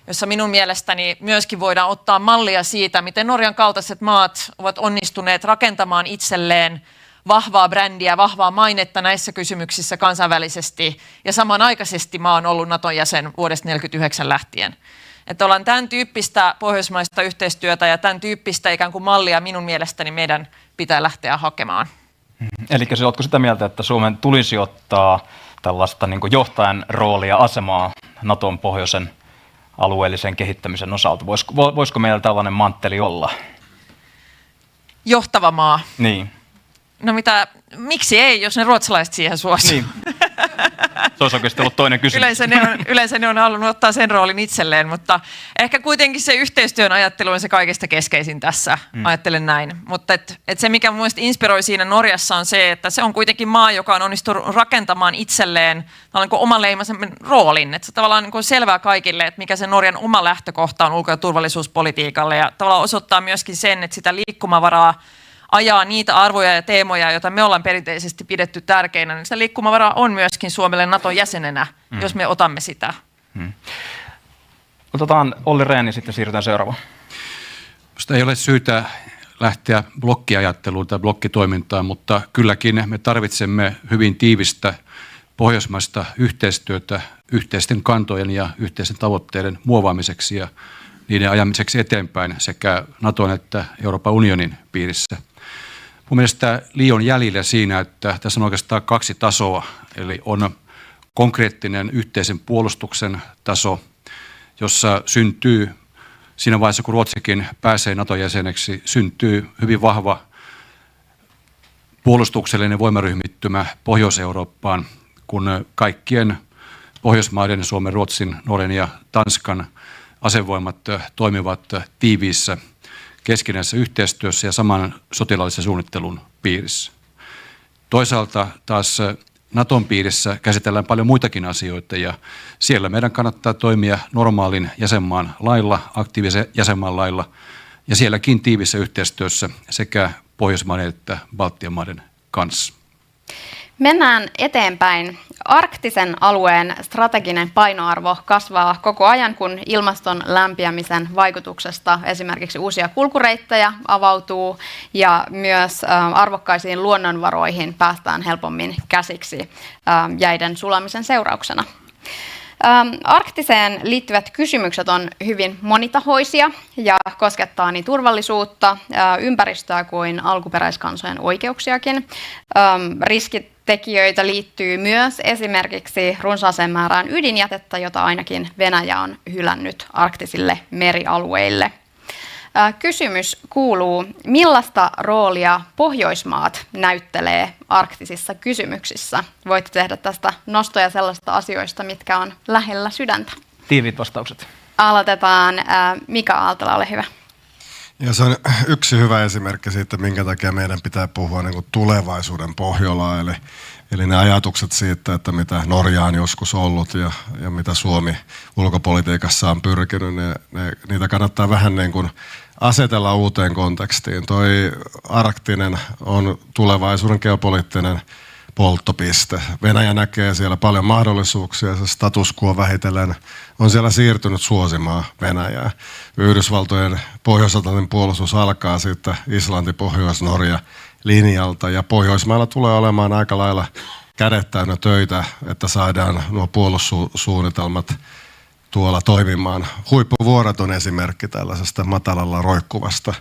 jossa minun mielestäni myöskin voidaan ottaa mallia siitä, miten Norjan kaltaiset maat ovat onnistuneet rakentamaan itselleen vahvaa brändiä, vahvaa mainetta näissä kysymyksissä kansainvälisesti, ja samanaikaisesti maa on ollut Naton jäsen vuodesta 1949 lähtien. Että ollaan tämän tyyppistä pohjoismaista yhteistyötä ja tämän tyyppistä ikään kuin mallia minun mielestäni meidän pitää lähteä hakemaan. Eli oletko sitä mieltä, että Suomen tulisi ottaa tällaista niin kuin johtajan roolia, asemaa Naton pohjoisen alueellisen kehittämisen osalta? Voisiko meillä tällainen mantteli olla? Johtava maa. Niin. No miksi ei, jos ne ruotsalaiset siihen suosivat? Niin. Se olisi oikeasti ollut toinen kysymys. Yleensä ne on halunnut ottaa sen roolin itselleen, mutta ehkä kuitenkin se yhteistyön ajattelu on se kaikista keskeisin tässä, ajattelen näin. Mutta se, mikä mun mielestä inspiroi siinä Norjassa on se, että se on kuitenkin maa, joka on onnistunut rakentamaan itselleen omanleimaisen roolin. Että se tavallaan niin kuin selvää kaikille, että mikä se Norjan oma lähtökohta on ulko- ja turvallisuuspolitiikalle ja tavallaan osoittaa myöskin sen, että sitä liikkumavaraa ajaa niitä arvoja ja teemoja, joita me ollaan perinteisesti pidetty tärkeinä, niin sitä liikkumavaraa on myöskin Suomelle Naton jäsenenä, jos me otamme sitä. Otetaan Olli Rehn ja sitten siirrytään seuraavaan. Sitä ei ole syytä lähteä blokkiajatteluun tai blokkitoimintaan, mutta kylläkin me tarvitsemme hyvin tiivistä pohjoismaista yhteistyötä yhteisten kantojen ja yhteisten tavoitteiden muovaamiseksi ja niiden ajamiseksi eteenpäin sekä Naton että Euroopan unionin piirissä. Mun mielestä liian jäljellä siinä, että tässä on oikeastaan kaksi tasoa, eli on konkreettinen yhteisen puolustuksen taso, jossa syntyy, siinä vaiheessa kun Ruotsikin pääsee NATO-jäseneksi, syntyy hyvin vahva puolustuksellinen voimaryhmittymä Pohjois-Eurooppaan, kun kaikkien Pohjoismaiden, Suomen, Ruotsin, Norjan ja Tanskan asevoimat toimivat tiiviissä keskinäisessä yhteistyössä ja saman sotilaallisen suunnittelun piirissä. Toisaalta taas Naton piirissä käsitellään paljon muitakin asioita ja siellä meidän kannattaa toimia normaalin jäsenmaan lailla, aktiivisen jäsenmaan lailla ja sielläkin tiivissä yhteistyössä sekä Pohjoismaiden että Baltian maiden kanssa. Mennään eteenpäin. Arktisen alueen strateginen painoarvo kasvaa koko ajan, kun ilmaston lämpiämisen vaikutuksesta esimerkiksi uusia kulkureittejä avautuu ja myös arvokkaisiin luonnonvaroihin päästään helpommin käsiksi jäiden sulamisen seurauksena. Arktiseen liittyvät kysymykset on hyvin monitahoisia ja koskettaa niin turvallisuutta, ympäristöä kuin alkuperäiskansojen oikeuksiakin. Riskitekijöitä liittyy myös esimerkiksi runsaaseen määrään ydinjätettä, jota ainakin Venäjä on hylännyt arktisille merialueille. Kysymys kuuluu, millaista roolia Pohjoismaat näyttelee arktisissa kysymyksissä? Voitte tehdä tästä nostoja sellaisista asioista, mitkä on lähellä sydäntä. Tiiviit vastaukset. Aloitetaan. Mika Aaltola, ole hyvä. Ja se on yksi hyvä esimerkki siitä, minkä takia meidän pitää puhua niin kuin tulevaisuuden Pohjolaa, eli ne ajatukset siitä, että mitä Norja on joskus ollut ja mitä Suomi ulkopolitiikassa on pyrkinyt, niitä kannattaa vähän niin kuin asetella uuteen kontekstiin. Toi arktinen on tulevaisuuden geopoliittinen polttopiste. Venäjä näkee siellä paljon mahdollisuuksia, se status quo vähitellen on siellä siirtynyt suosimaan Venäjää. Yhdysvaltojen Pohjois-Atlantin puolustus alkaa siitä Islanti-Pohjois-Norja linjalta ja Pohjoismailla tulee olemaan aika lailla kädet täynnä töitä, että saadaan nuo puolustussuunnitelmat tuolla toimimaan. Huippuvuoret on esimerkki tällaisesta matalalla roikkuvasta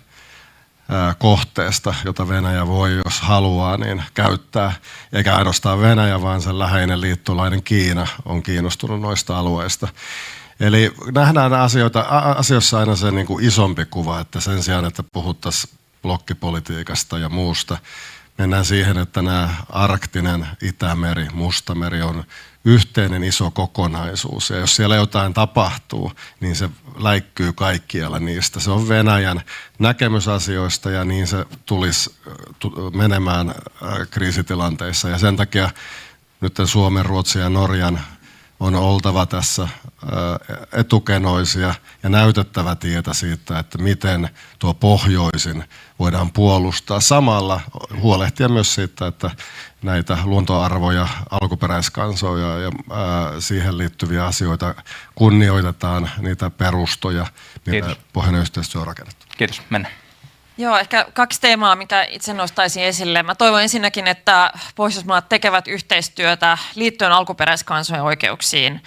kohteesta, jota Venäjä voi, jos haluaa, niin käyttää. Eikä ainoastaan Venäjä, vaan sen läheinen liittolainen Kiina on kiinnostunut noista alueista. Eli nähdään asioissa aina se niin kuin isompi kuva, että sen sijaan, että puhuttaisiin blokkipolitiikasta ja muusta, mennään siihen, että nämä arktinen, Itämeri, Mustameri on yhteinen iso kokonaisuus. Ja jos siellä jotain tapahtuu, niin se läikkyy kaikkialla niistä. Se on Venäjän näkemys asioista ja niin se tulisi menemään kriisitilanteissa. Ja sen takia nyt Suomen, Ruotsin ja Norjan on oltava tässä etukenoisia ja näytettävä tietä siitä, että miten tuo pohjoisin voidaan puolustaa. Samalla huolehtia myös siitä, että näitä luontoarvoja, alkuperäiskansoja ja siihen liittyviä asioita kunnioitetaan, niitä perustoja, mitä pohjoinen yhteistyö on rakennettu. Kiitos, mennään. Joo, ehkä 2 teemaa, mitä itse nostaisin esille. Mä toivon ensinnäkin, että Pohjoismaat tekevät yhteistyötä liittyen alkuperäiskansojen oikeuksiin.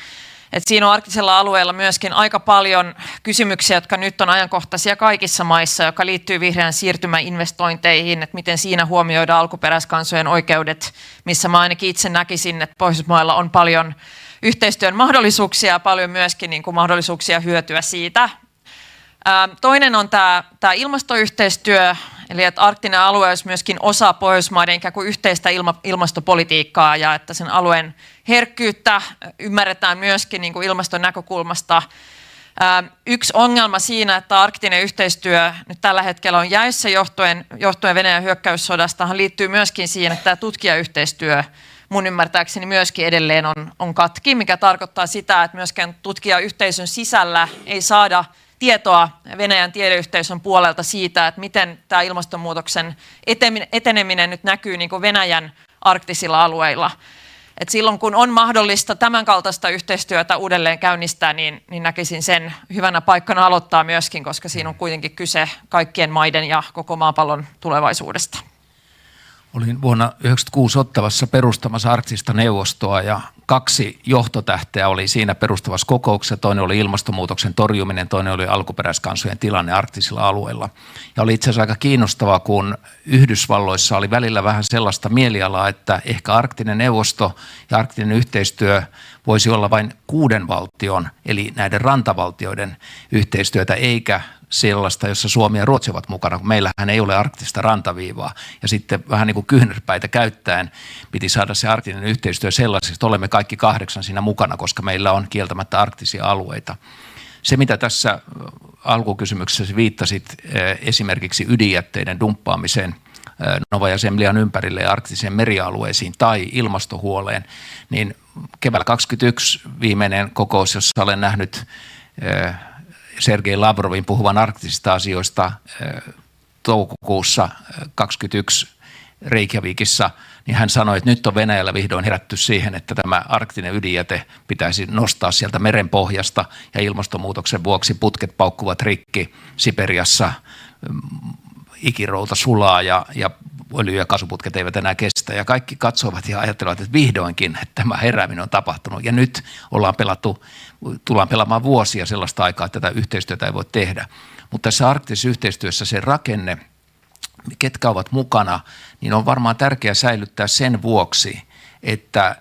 Et siinä on arktisella alueella myöskin aika paljon kysymyksiä, jotka nyt on ajankohtaisia kaikissa maissa, joka liittyy vihreän siirtymän investointeihin, että miten siinä huomioidaan alkuperäiskansojen oikeudet, missä mä ainakin itse näkisin, että Pohjoismailla on paljon yhteistyön mahdollisuuksia ja paljon myöskin niin kuin mahdollisuuksia hyötyä siitä. Toinen on tämä ilmastoyhteistyö, eli että arktinen alue olisi myöskin osa Pohjoismaiden ikään kuin yhteistä ilmastopolitiikkaa ja että sen alueen herkkyyttä ymmärretään myöskin niin kuin ilmaston näkökulmasta. Yksi ongelma siinä, että arktinen yhteistyö nyt tällä hetkellä on jäissä johtuen Venäjän hyökkäyssodastahan liittyy myöskin siihen, että tämä tutkijayhteistyö mun ymmärtääkseni myöskin edelleen on katki, mikä tarkoittaa sitä, että myöskään tutkijayhteisön sisällä ei saada tietoa Venäjän tiedeyhteisön puolelta siitä, että miten tämä ilmastonmuutoksen eteneminen nyt näkyy niin kuin Venäjän arktisilla alueilla. Et silloin kun on mahdollista tämän kaltaista yhteistyötä uudelleen käynnistää, niin näkisin sen hyvänä paikkana aloittaa myöskin, koska siinä on kuitenkin kyse kaikkien maiden ja koko maapallon tulevaisuudesta. Olin vuonna 1996 Ottawassa perustamassa arktista neuvostoa ja 2 johtotähteä oli siinä perustavassa kokouksessa. Toinen oli ilmastonmuutoksen torjuminen, toinen oli alkuperäiskansojen tilanne arktisilla alueilla. Ja oli itse asiassa aika kiinnostavaa, kun Yhdysvalloissa oli välillä vähän sellaista mielialaa, että ehkä arktinen neuvosto ja arktinen yhteistyö voisi olla vain 6 valtion, eli näiden rantavaltioiden yhteistyötä, eikä sellaista, jossa Suomi ja Ruotsi ovat mukana, kun meillähän ei ole arktista rantaviivaa. Ja sitten vähän niin kuin kyynärpäitä käyttäen piti saada se arktinen yhteistyö sellaiseksi, että olemme kaikki 8 siinä mukana, koska meillä on kieltämättä arktisia alueita. Se, mitä tässä alkukysymyksessä viittasit esimerkiksi ydinjätteiden dumppaamiseen Novaja Zemljan ympärille ja arktisiin merialueisiin tai ilmastohuoleen, niin keväällä 2021 viimeinen kokous, jossa olen nähnyt Sergei Lavrovin puhuvan arktisista asioista toukokuussa 2021 Reykjavikissa, niin hän sanoi, että nyt on Venäjällä vihdoin herätty siihen, että tämä arktinen ydinjäte pitäisi nostaa sieltä meren pohjasta ja ilmastonmuutoksen vuoksi putket paukkuvat rikki Siperiassa, ikirouta sulaa ja öljy- ja kaasuputket eivät enää kestä. Ja kaikki katsovat ja ajattelevat, että vihdoinkin että tämä herääminen on tapahtunut. Ja nyt tullaan pelaamaan vuosia sellaista aikaa, että tätä yhteistyötä ei voi tehdä. Mutta tässä arktisessa yhteistyössä se rakenne, ketkä ovat mukana, niin on varmaan tärkeää säilyttää sen vuoksi, että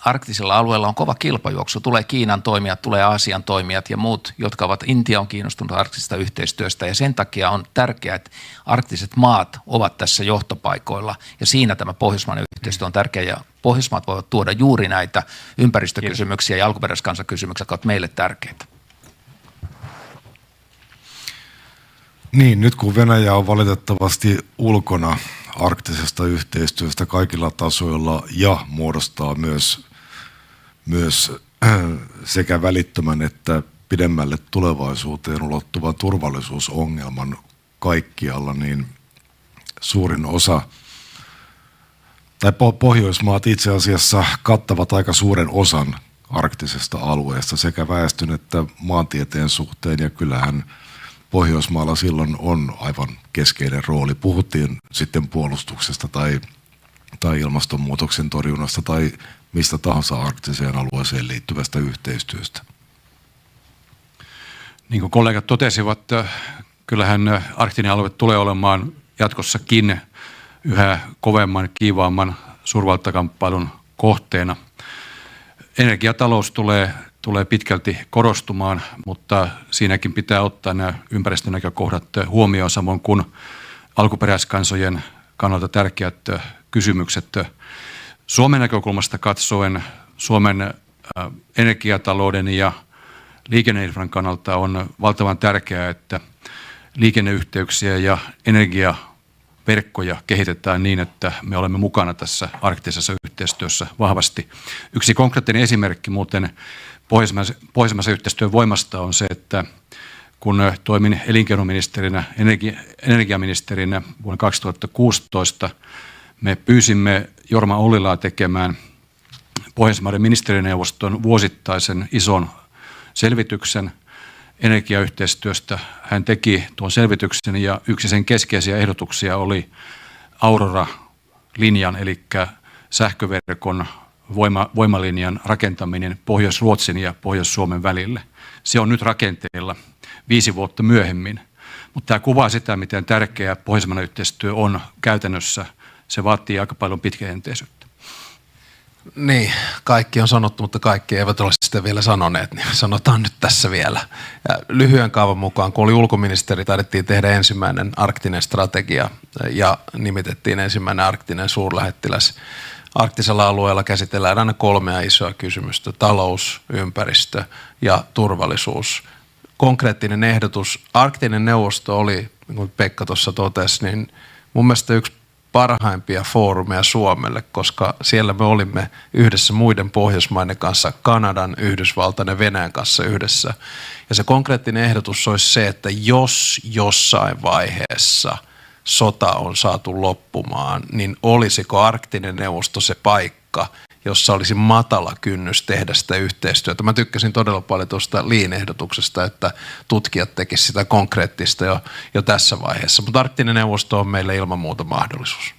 arktisella alueella on kova kilpajuoksu. Tulee Kiinan toimijat, tulee Aasian toimijat ja muut, jotka ovat, Intia on kiinnostunut arktisesta yhteistyöstä ja sen takia on tärkeää, että arktiset maat ovat tässä johtopaikoilla ja siinä tämä pohjoismainen yhteistyö on tärkeä ja Pohjoismaat voivat tuoda juuri näitä ympäristökysymyksiä ja alkuperäiskansakysymyksiä, jotka ovat meille tärkeitä. Niin, nyt kun Venäjä on valitettavasti ulkona arktisesta yhteistyöstä kaikilla tasoilla ja muodostaa myös sekä välittömän että pidemmälle tulevaisuuteen ulottuvan turvallisuusongelman kaikkialla, niin suurin osa, tai Pohjoismaat itse asiassa kattavat aika suuren osan arktisesta alueesta sekä väestön että maantieteen suhteen, ja kyllähän Pohjoismaalla silloin on aivan keskeinen rooli. Puhuttiin sitten puolustuksesta tai ilmastonmuutoksen torjunnasta tai mistä tahansa arktiseen alueeseen liittyvästä yhteistyöstä. Niin kuin kollegat totesivat, kyllähän arktinen alue tulee olemaan jatkossakin yhä kovemman, kiivaamman suurvaltakamppailun kohteena. Energiatalous tulee pitkälti korostumaan, mutta siinäkin pitää ottaa nämä ympäristönäkökohdat huomioon, samoin kuin alkuperäiskansojen kannalta tärkeät kysymykset. Suomen näkökulmasta katsoen Suomen energiatalouden ja liikenneinfran kannalta on valtavan tärkeää, että liikenneyhteyksiä ja energiaverkkoja kehitetään niin, että me olemme mukana tässä arktisessa yhteistyössä vahvasti. Yksi konkreettinen esimerkki muuten pohjoismaisen yhteistyön voimasta on se, että kun toimin elinkeinoministerinä, energiaministerinä vuonna 2016, me pyysimme Jorma Ollilaa tekemään Pohjoismaiden ministerineuvoston vuosittaisen ison selvityksen energiayhteistyöstä. Hän teki tuon selvityksen ja yksi sen keskeisiä ehdotuksia oli Aurora-linjan, eli sähköverkon voimalinjan rakentaminen Pohjois-Ruotsin ja Pohjois-Suomen välille. Se on nyt rakenteilla 5 vuotta myöhemmin, mutta tämä kuvaa sitä, miten tärkeää pohjoismainen yhteistyö on käytännössä. Se vaatii aika paljon pitkäjänteisyyttä. Niin, kaikki on sanottu, mutta kaikki eivät ole sitä vielä sanoneet, niin sanotaan nyt tässä vielä. Ja lyhyen kaavan mukaan, kun oli ulkoministeri, taidettiin tehdä ensimmäinen arktinen strategia ja nimitettiin ensimmäinen arktinen suurlähettiläs. Arktisella alueella käsitellään aina 3 isoa kysymystä: talous, ympäristö ja turvallisuus. Konkreettinen ehdotus. Arktinen neuvosto oli, niin kuin Pekka tuossa totesi, niin mun mielestä yksi parhaimpia foorumeja Suomelle, koska siellä me olimme yhdessä muiden Pohjoismaiden kanssa, Kanadan, Yhdysvaltain ja Venäjän kanssa yhdessä. Ja se konkreettinen ehdotus olisi se, että jos jossain vaiheessa sota on saatu loppumaan, niin olisiko arktinen neuvosto se paikka, jossa olisi matala kynnys tehdä sitä yhteistyötä. Mä tykkäsin todella paljon tuosta Lean-ehdotuksesta, että tutkijat tekisivät sitä konkreettista jo tässä vaiheessa. Mutta arktinen neuvosto on meille ilman muuta mahdollisuus.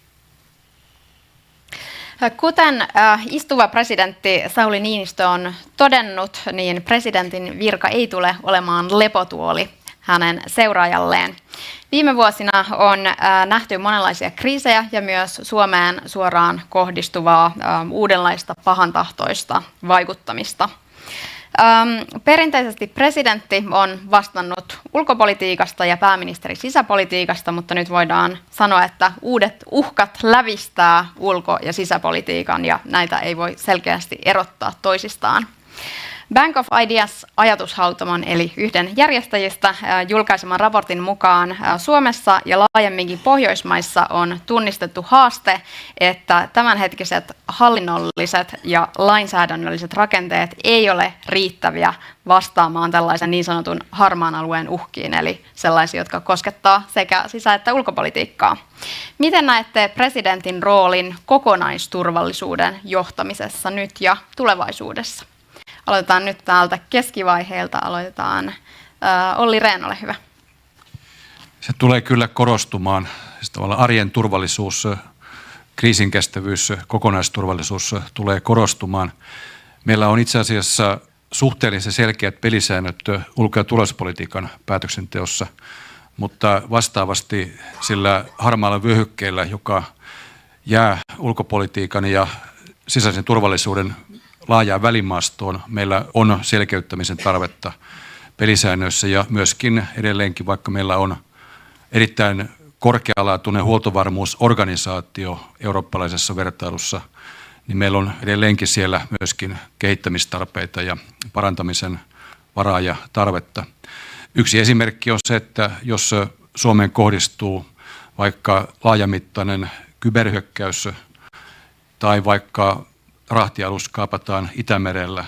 Kuten istuva presidentti Sauli Niinistö on todennut, niin presidentin virka ei tule olemaan lepotuoli hänen seuraajalleen. Viime vuosina on nähty monenlaisia kriisejä ja myös Suomeen suoraan kohdistuvaa uudenlaista pahantahtoista vaikuttamista. Perinteisesti presidentti on vastannut ulkopolitiikasta ja pääministeri sisäpolitiikasta, mutta nyt voidaan sanoa, että uudet uhkat lävistää ulko- ja sisäpolitiikan ja näitä ei voi selkeästi erottaa toisistaan. Bank of Ideas-ajatushautomon eli yhden järjestäjistä julkaiseman raportin mukaan Suomessa ja laajemminkin Pohjoismaissa on tunnistettu haaste, että tämänhetkiset hallinnolliset ja lainsäädännölliset rakenteet ei ole riittäviä vastaamaan tällaisen niin sanotun harmaan alueen uhkiin, eli sellaisia, jotka koskettaa sekä sisä- että ulkopolitiikkaa. Miten näette presidentin roolin kokonaisturvallisuuden johtamisessa nyt ja tulevaisuudessa? Aloitetaan nyt täältä keskivaiheelta. Olli Rehn, ole hyvä. Se tulee kyllä korostumaan. Siis tavallaan arjen turvallisuus kriisinkestävyys, kokonaisturvallisuus tulee korostumaan. Meillä on itse asiassa suhteellisen selkeät pelisäännöt ulko- ja turvallisuuspolitiikan päätöksenteossa, mutta vastaavasti sillä harmaalla vyöhykkeellä, joka jää ulkopolitiikan ja sisäisen turvallisuuden laajaan välimaastoon, meillä on selkeyttämisen tarvetta pelisäännöissä ja myöskin edelleenkin, vaikka meillä on erittäin korkealaatuinen huoltovarmuusorganisaatio eurooppalaisessa vertailussa, niin meillä on edelleenkin siellä myöskin kehittämistarpeita ja parantamisen varaa ja tarvetta. Yksi esimerkki on se, että jos Suomeen kohdistuu vaikka laajamittainen kyberhyökkäys tai vaikka rahtialus kaapataan Itämerellä,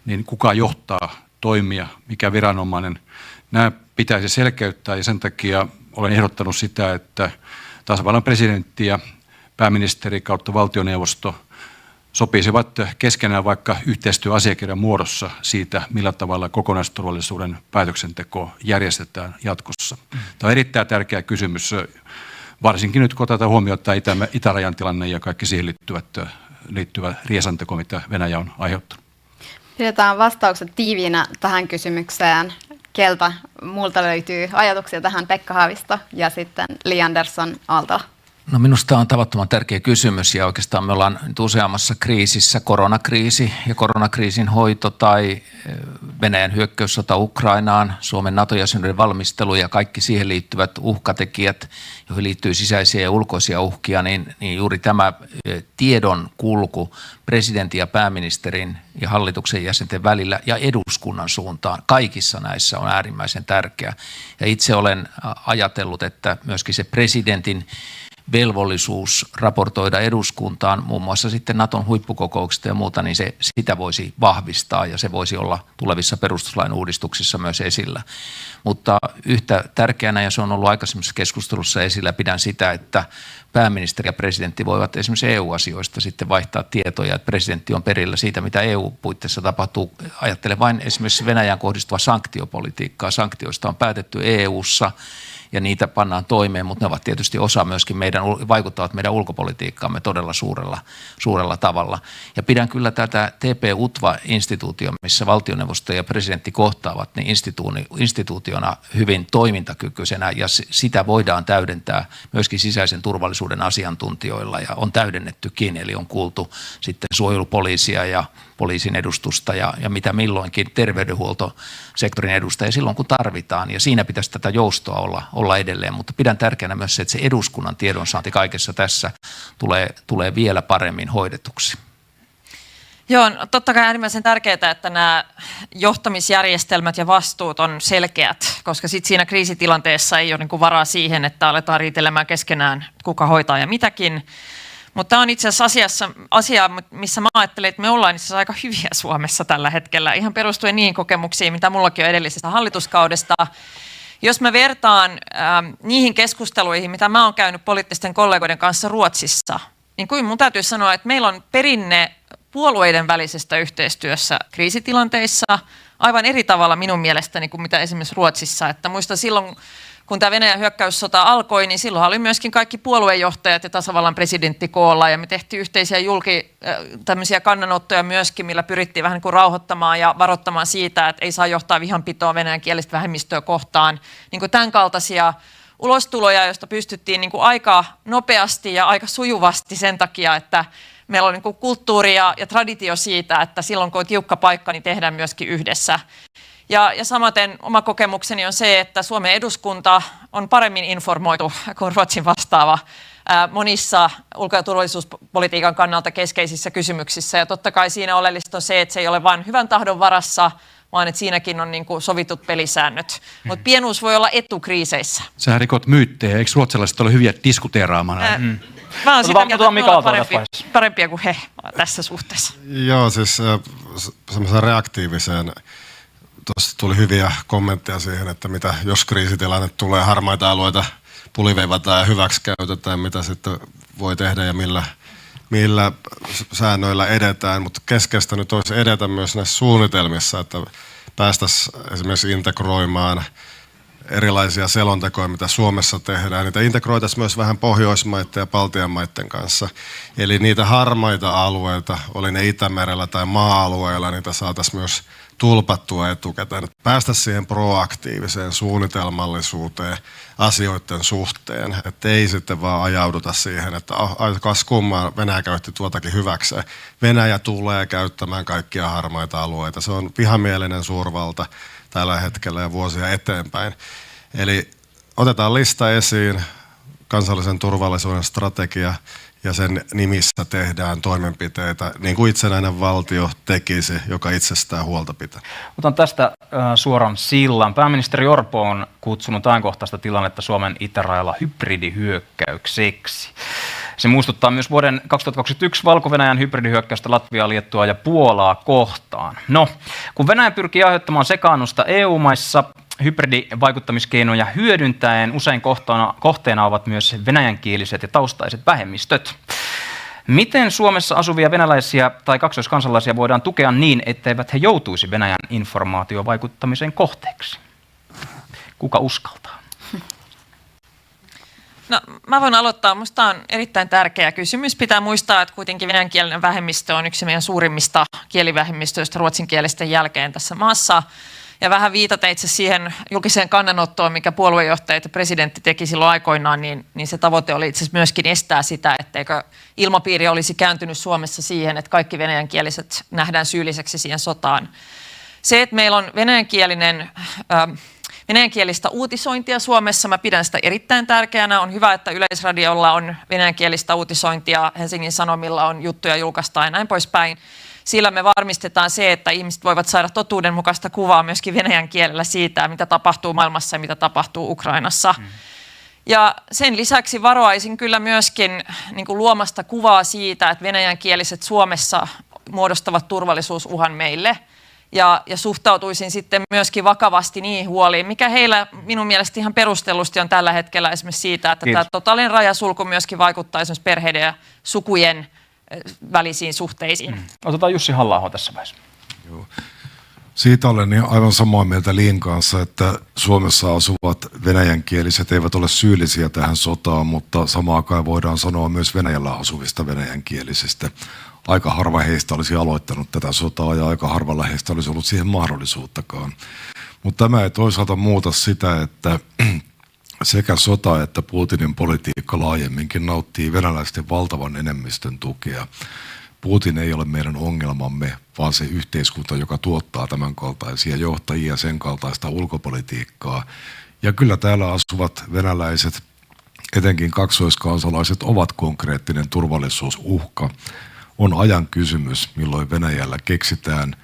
niin kuka johtaa toimia, mikä viranomainen. Nämä pitäisi selkeyttää ja sen takia olen ehdottanut sitä, että tasavallan presidentti ja pääministeri kautta valtioneuvosto sopisivat keskenään vaikka yhteistyöasiakirjan muodossa siitä, millä tavalla kokonaisturvallisuuden päätöksenteko järjestetään jatkossa. Tämä on erittäin tärkeä kysymys, varsinkin nyt kun otetaan huomioon tämä itärajan tilanne ja kaikki siihen liittyvä riesanteko, mitä Venäjä on aiheuttanut. Pidetään vastaukset tiiviinä tähän kysymykseen. Keltä multa löytyy ajatuksia tähän? Pekka Haavisto ja sitten Li Andersson Aaltola. No minusta on tavattoman tärkeä kysymys ja oikeastaan me ollaan nyt useammassa kriisissä, koronakriisi ja koronakriisin hoito tai Venäjän hyökkäyssota Ukrainaan, Suomen NATO-jäsenyyden valmistelu ja kaikki siihen liittyvät uhkatekijät, joihin liittyy sisäisiä ja ulkoisia uhkia, niin juuri tämä tiedon kulku presidentin ja pääministerin ja hallituksen jäsenten välillä ja eduskunnan suuntaan kaikissa näissä on äärimmäisen tärkeä. Ja itse olen ajatellut, että myöskin se presidentin velvollisuus raportoida eduskuntaan, muun muassa sitten Naton huippukokouksista ja muuta, niin sitä voisi vahvistaa ja se voisi olla tulevissa perustuslain uudistuksissa myös esillä. Mutta yhtä tärkeänä, ja se on ollut aikaisemmassa keskustelussa esillä, pidän sitä, että pääministeri ja presidentti voivat esimerkiksi EU-asioista sitten vaihtaa tietoja, että presidentti on perillä siitä, mitä EU-puitteissa tapahtuu. Ajattelen vain esimerkiksi Venäjään kohdistuva sanktiopolitiikkaa. Sanktioista on päätetty EU:ssa ja niitä pannaan toimeen, mutta ne ovat tietysti osa myöskin vaikuttavat meidän ulkopolitiikkaamme todella suurella tavalla. Ja pidän kyllä tätä TP-UTVA-instituutio, missä valtioneuvosto ja presidentti kohtaavat, niin instituutiona hyvin toimintakykyisenä ja sitä voidaan täydentää myöskin sisäisen turvallisuuden asiantuntijoilla ja on täydennettykin, eli on kuultu sitten suojelupoliisia ja poliisin edustusta ja mitä milloinkin terveydenhuoltosektorin edustajia silloin kun tarvitaan ja siinä pitäisi tätä joustoa olla edelleen, mutta pidän tärkeänä myös se, että se eduskunnan tiedonsaanti kaikessa tässä tulee vielä paremmin hoidetuksi. Joo, on totta kai äärimmäisen tärkeää, että nämä johtamisjärjestelmät ja vastuut on selkeät, koska sitten siinä kriisitilanteessa ei ole niin kuin varaa siihen, että aletaan riitelemään keskenään, kuka hoitaa ja mitäkin. Mutta tämä on itse asiassa asia, missä mä ajattelen, että me ollaan itse asiassa aika hyviä Suomessa tällä hetkellä, ihan perustuen niihin kokemuksiin, mitä mullakin on edellisestä hallituskaudesta. Jos mä vertaan niihin keskusteluihin, mitä mä oon käynyt poliittisten kollegoiden kanssa Ruotsissa, niin kuin mun täytyy sanoa, että meillä on perinne puolueiden välisestä yhteistyössä kriisitilanteissa aivan eri tavalla minun mielestäni kuin mitä esimerkiksi Ruotsissa. Että muistan silloin, kun tämä Venäjän hyökkäyssota alkoi, niin silloin oli myöskin kaikki puoluejohtajat ja tasavallan presidentti koolla ja me tehtiin yhteisiä tämmöisiä kannanottoja myöskin, millä pyrittiin vähän niin kuin rauhoittamaan ja varoittamaan siitä, että ei saa johtaa vihanpitoa venäjänkielistä vähemmistöä kohtaan. Niin kuin tämän kaltaisia ulostuloja, joista pystyttiin niin kuin aika nopeasti ja aika sujuvasti sen takia, että meillä on niin kuin kulttuuri ja traditio siitä, että silloin kun on tiukka paikka, niin tehdään myöskin yhdessä. Ja samaten oma kokemukseni on se, että Suomen eduskunta on paremmin informoitu kuin Ruotsin vastaava monissa ulko- ja turvallisuuspolitiikan kannalta keskeisissä kysymyksissä. Ja totta kai siinä oleellista on se, että se ei ole vain hyvän tahdon varassa, vaan että siinäkin on niin kuin sovitut pelisäännöt. Mutta pienuus voi olla etu kriiseissä. Sähän rikot myyttejä. Eikö ruotsalaiset ole hyviä diskuteeraamaan? Mä oon sitä mieltä, että me ollaan parempia kuin he tässä suhteessa. Joo, siis semmoisen reaktiiviseen. Tuossa tuli hyviä kommentteja siihen, että mitä jos kriisitilanne tulee, harmaita alueita puliveivataan ja hyväksikäytetään, mitä sitten voi tehdä ja millä säännöillä edetään. Mutta keskeistä nyt olisi edetä myös näissä suunnitelmissa, että päästäisiin esimerkiksi integroimaan erilaisia selontekoja, mitä Suomessa tehdään. Niitä integroitaisiin myös vähän Pohjoismaiden ja Baltian maiden kanssa. Eli niitä harmaita alueita, oli ne Itämerellä tai maa-alueilla, niitä saataisiin myös tulpattua etukäteen. Päästä siihen proaktiiviseen suunnitelmallisuuteen asioiden suhteen, että ei sitten vaan ajauduta siihen, että kas kummaa Venäjä käytti tuotakin hyväkseen. Venäjä tulee käyttämään kaikkia harmaita alueita. Se on vihamielinen suurvalta tällä hetkellä ja vuosia eteenpäin. Eli otetaan lista esiin, kansallisen turvallisuuden strategia, ja sen nimissä tehdään toimenpiteitä, niin kuin itsenäinen valtio tekisi, joka itsestään huolta pitää. Otan tästä suoran sillan. Pääministeri Orpo on kutsunut ajankohtaista tilannetta Suomen itärajalla hybridihyökkäykseksi. Se muistuttaa myös vuoden 2021 Valko-Venäjän hybridihyökkäystä Latviaa, Liettuaa ja Puolaa kohtaan. No, kun Venäjä pyrkii aiheuttamaan sekaannusta EU-maissa, hybridivaikuttamiskeinoja hyödyntäen usein kohteena ovat myös venäjänkieliset ja taustaiset vähemmistöt. Miten Suomessa asuvia venäläisiä tai kaksoiskansalaisia voidaan tukea niin, etteivät he joutuisi Venäjän informaatiovaikuttamisen kohteeksi? Kuka uskaltaa? No, mä voin aloittaa. Minusta on erittäin tärkeä kysymys. Pitää muistaa, että kuitenkin venäjänkielinen vähemmistö on yksi meidän suurimmista kielivähemmistöistä ruotsinkielisten jälkeen tässä maassa. Ja vähän viitata itse siihen julkiseen kannanottoon, mikä puoluejohtajat ja presidentti teki silloin aikoinaan, niin se tavoite oli itse asiassa myöskin estää sitä, etteikö ilmapiiri olisi kääntynyt Suomessa siihen, että kaikki venäjänkieliset nähdään syylliseksi siihen sotaan. Se, että meillä on venäjänkielistä uutisointia Suomessa, mä pidän sitä erittäin tärkeänä. On hyvä, että Yleisradiolla on venäjänkielistä uutisointia, Helsingin Sanomilla on juttuja julkaistaan ja näin poispäin. Sillä me varmistetaan se, että ihmiset voivat saada totuudenmukaista kuvaa myöskin venäjän kielellä siitä, mitä tapahtuu maailmassa ja mitä tapahtuu Ukrainassa. Ja sen lisäksi varoaisin kyllä myöskin niin kuin luomasta kuvaa siitä, että venäjänkieliset Suomessa muodostavat turvallisuusuhan meille. Ja suhtautuisin sitten myöskin vakavasti niihin huoliin, mikä heillä minun mielestä ihan perustellusti on tällä hetkellä esimerkiksi siitä, että tämä totaalinen rajasulku myöskin vaikuttaa esimerkiksi perheiden ja sukujen välisiin suhteisiin. Otetaan Jussi Halla-aho tässä vaiheessa. Joo. Siitä olen aivan samaa mieltä Liin kanssa, että Suomessa asuvat venäjänkieliset eivät ole syyllisiä tähän sotaan, mutta samaan aikaan voidaan sanoa myös Venäjällä asuvista venäjänkielisistä. Aika harva heistä olisi aloittanut tätä sotaa ja aika harvalla heistä olisi ollut siihen mahdollisuuttakaan. Mutta tämä ei toisaalta muuta sitä, että sekä sota että Putinin politiikka laajemminkin nauttii venäläisten valtavan enemmistön tukea. Putin ei ole meidän ongelmamme, vaan se yhteiskunta, joka tuottaa tämän kaltaisia johtajia ja sen kaltaista ulkopolitiikkaa. Ja kyllä täällä asuvat venäläiset, etenkin kaksoiskansalaiset, ovat konkreettinen turvallisuusuhka. On ajan kysymys, milloin Venäjällä keksitään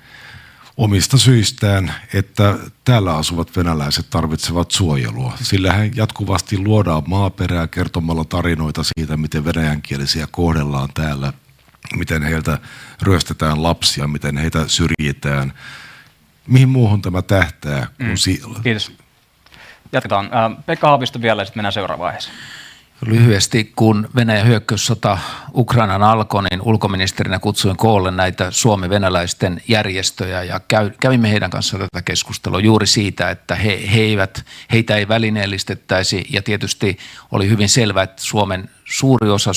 omista syistään, että täällä asuvat venäläiset tarvitsevat suojelua. Sillähän jatkuvasti luodaan maaperää kertomalla tarinoita siitä, miten venäjänkielisiä kohdellaan täällä, miten heiltä ryöstetään lapsia, miten heitä syrjitään. Mihin muuhun tämä tähtää? Kiitos. Jatketaan. Pekka Haavisto vielä ja sitten mennään seuraavaan aiheeseen. Lyhyesti, kun Venäjän hyökkäyssota Ukrainan alkoi, niin ulkoministerinä kutsuin koolle näitä suomi-venäläisten järjestöjä ja kävimme heidän kanssaan tätä keskustelua juuri siitä, että heitä ei välineellistettäisi ja tietysti oli hyvin selvää, että suuri osa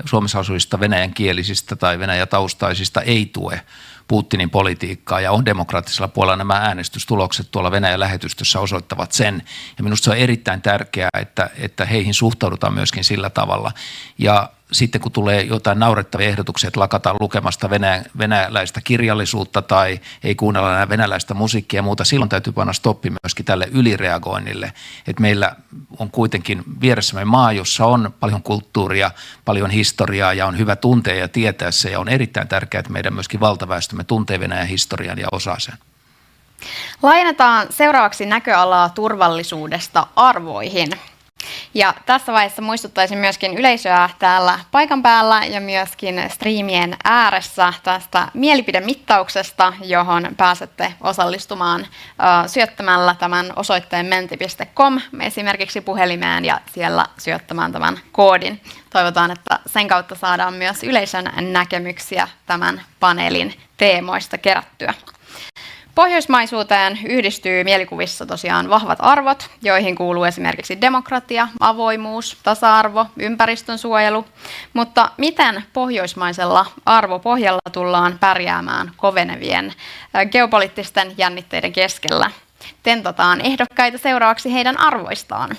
Suomessa asuvista venäjänkielisistä tai venäjätaustaisista ei tue Putinin politiikkaa ja on demokraattisella puolella nämä äänestystulokset tuolla Venäjän lähetystössä osoittavat sen. Ja minusta se on erittäin tärkeää, että heihin suhtaudutaan myöskin sillä tavalla. Ja sitten kun tulee jotain naurettavia ehdotuksia, että lakataan lukemasta venäläistä kirjallisuutta tai ei kuunnella enää venäläistä musiikkia ja muuta, silloin täytyy panna stoppi myöskin tälle ylireagoinnille. Että meillä on kuitenkin vieressämme maa, jossa on paljon kulttuuria, paljon historiaa ja on hyvä tuntea ja tietää se. Ja on erittäin tärkeää, että meidän myöskin valtaväestömme tuntee Venäjän historian ja osaa sen. Laajennetaan seuraavaksi näköalaa turvallisuudesta arvoihin. Ja tässä vaiheessa muistuttaisin myöskin yleisöä täällä paikan päällä ja myöskin striimien ääressä tästä mielipidemittauksesta, johon pääsette osallistumaan syöttämällä tämän osoitteen menti.com esimerkiksi puhelimeen ja siellä syöttämään tämän koodin. Toivotaan, että sen kautta saadaan myös yleisön näkemyksiä tämän paneelin teemoista kerättyä. Pohjoismaisuuteen yhdistyy mielikuvissa tosiaan vahvat arvot, joihin kuuluu esimerkiksi demokratia, avoimuus, tasa-arvo, ympäristönsuojelu. Mutta miten pohjoismaisella arvopohjalla tullaan pärjäämään kovenevien geopoliittisten jännitteiden keskellä? Tentataan ehdokkaita seuraavaksi heidän arvoistaan.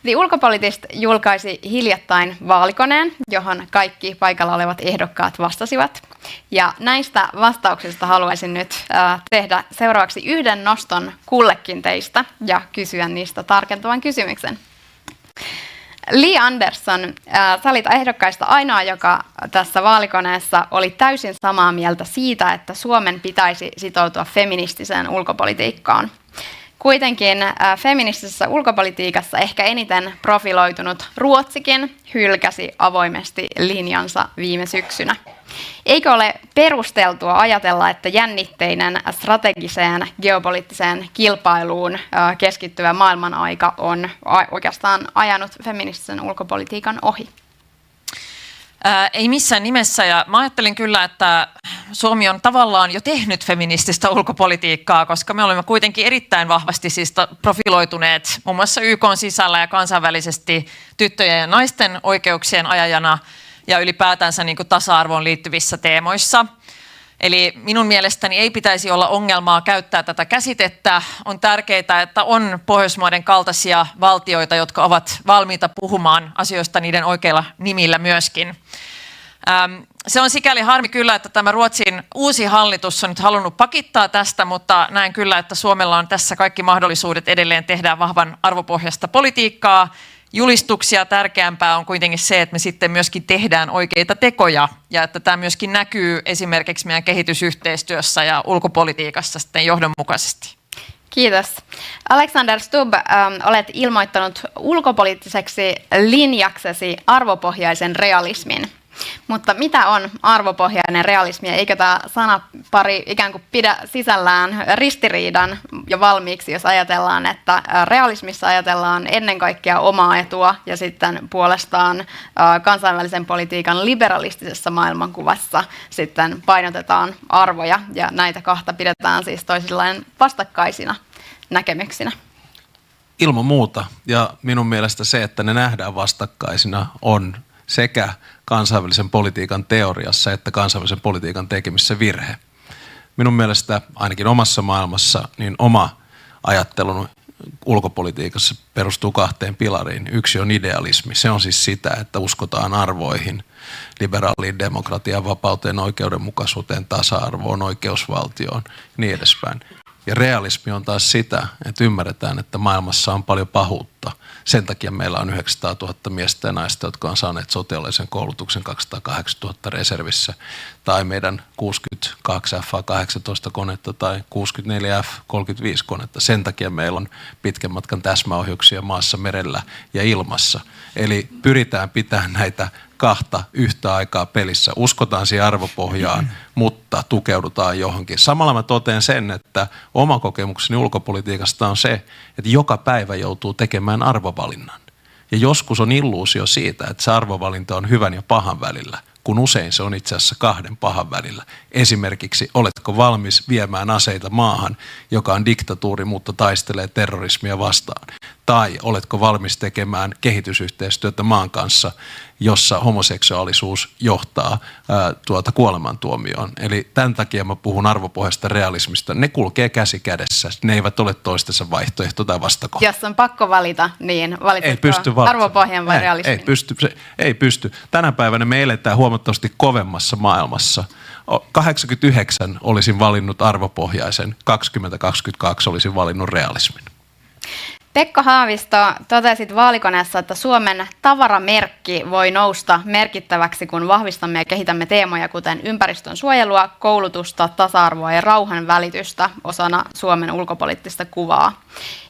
The Ulkopolitist julkaisi hiljattain vaalikoneen, johon kaikki paikalla olevat ehdokkaat vastasivat. Ja näistä vastauksista haluaisin nyt tehdä seuraavaksi yhden noston kullekin teistä ja kysyä niistä tarkentavan kysymyksen. Li Andersson, sä olit ehdokkaista ainoa, joka tässä vaalikoneessa oli täysin samaa mieltä siitä, että Suomen pitäisi sitoutua feministiseen ulkopolitiikkaan. Kuitenkin feministisessä ulkopolitiikassa ehkä eniten profiloitunut Ruotsikin hylkäsi avoimesti linjansa viime syksynä. Eikö ole perusteltua ajatella, että jännitteinen strategiseen geopoliittiseen kilpailuun keskittyvä maailmanaika on oikeastaan ajanut feministisen ulkopolitiikan ohi? Ei missään nimessä, ja mä ajattelin kyllä, että Suomi on tavallaan jo tehnyt feminististä ulkopolitiikkaa, koska me olemme kuitenkin erittäin vahvasti siis profiloituneet muun muassa YK:n sisällä ja kansainvälisesti tyttöjen ja naisten oikeuksien ajajana ja ylipäätänsä niin kuin tasa-arvoon liittyvissä teemoissa. Eli minun mielestäni ei pitäisi olla ongelmaa käyttää tätä käsitettä. On tärkeää, että on Pohjoismaiden kaltaisia valtioita, jotka ovat valmiita puhumaan asioista niiden oikeilla nimillä myöskin. Se on sikäli harmi kyllä, että tämä Ruotsin uusi hallitus on nyt halunnut pakittaa tästä, mutta näen kyllä, että Suomella on tässä kaikki mahdollisuudet edelleen tehdä vahvan arvopohjasta politiikkaa. Julistuksia tärkeämpää on kuitenkin se, että me sitten myöskin tehdään oikeita tekoja ja että tämä myöskin näkyy esimerkiksi meidän kehitysyhteistyössä ja ulkopolitiikassa sitten johdonmukaisesti. Kiitos. Alexander Stubb, olet ilmoittanut ulkopoliittiseksi linjaksesi arvopohjaisen realismin. Mutta mitä on arvopohjainen realismi? Eikö tämä sanapari ikään kuin pidä sisällään ristiriidan jo valmiiksi, jos ajatellaan, että realismissa ajatellaan ennen kaikkea omaa etua ja sitten puolestaan kansainvälisen politiikan liberalistisessa maailmankuvassa sitten painotetaan arvoja ja näitä kahta pidetään siis toisilleen vastakkaisina näkemyksinä? Ilman muuta. Ja minun mielestä se, että ne nähdään vastakkaisina, on sekä kansainvälisen politiikan teoriassa että kansainvälisen politiikan tekemissä virhe. Minun mielestä ainakin omassa maailmassa niin oma ajattelun ulkopolitiikassa perustuu kahteen pilariin. Yksi on idealismi. Se on siis sitä, että uskotaan arvoihin, liberaaliin demokratiaan, vapauteen, oikeudenmukaisuuteen, tasa-arvoon, oikeusvaltioon ja niin edespäin. Ja realismi on taas sitä, että ymmärretään, että maailmassa on paljon pahuutta. Sen takia meillä on 900 000 miestä ja naista, jotka on saaneet sotilaallisen koulutuksen, 208 000 reservissä, tai meidän 62 F-18 konetta tai 64 F-35 konetta. Sen takia meillä on pitkän matkan täsmäohjuksia maassa, merellä ja ilmassa. Eli pyritään pitämään näitä kahta yhtä aikaa pelissä. Uskotaan siihen arvopohjaan, mutta tukeudutaan johonkin. Samalla mä totean sen, että oma kokemukseni ulkopolitiikasta on se, että joka päivä joutuu tekemään arvovalinnan. Ja joskus on illuusio siitä, että se arvovalinta on hyvän ja pahan välillä, kun usein se on itse asiassa kahden pahan välillä. Esimerkiksi, oletko valmis viemään aseita maahan, joka on diktatuuri, mutta taistelee terrorismia vastaan? Tai oletko valmis tekemään kehitysyhteistyötä maan kanssa, jossa homoseksuaalisuus johtaa kuolemantuomioon? Eli tämän takia mä puhun arvopohjaisesta realismista. Ne kulkee käsi kädessä. Ne eivät ole toistensa vaihtoehto tai vastakohta. Jos on pakko valita, niin valitsetko arvopohjan vai realismin? Ei pysty. Tänä päivänä me eletään huomattavasti kovemmassa maailmassa. 89 olisin valinnut arvopohjaisen, 2022 olisin valinnut realismin. Pekka Haavisto, totesit vaalikoneessa, että Suomen tavaramerkki voi nousta merkittäväksi, kun vahvistamme ja kehitämme teemoja, kuten ympäristön suojelua, koulutusta, tasa-arvoa ja rauhan välitystä osana Suomen ulkopoliittista kuvaa.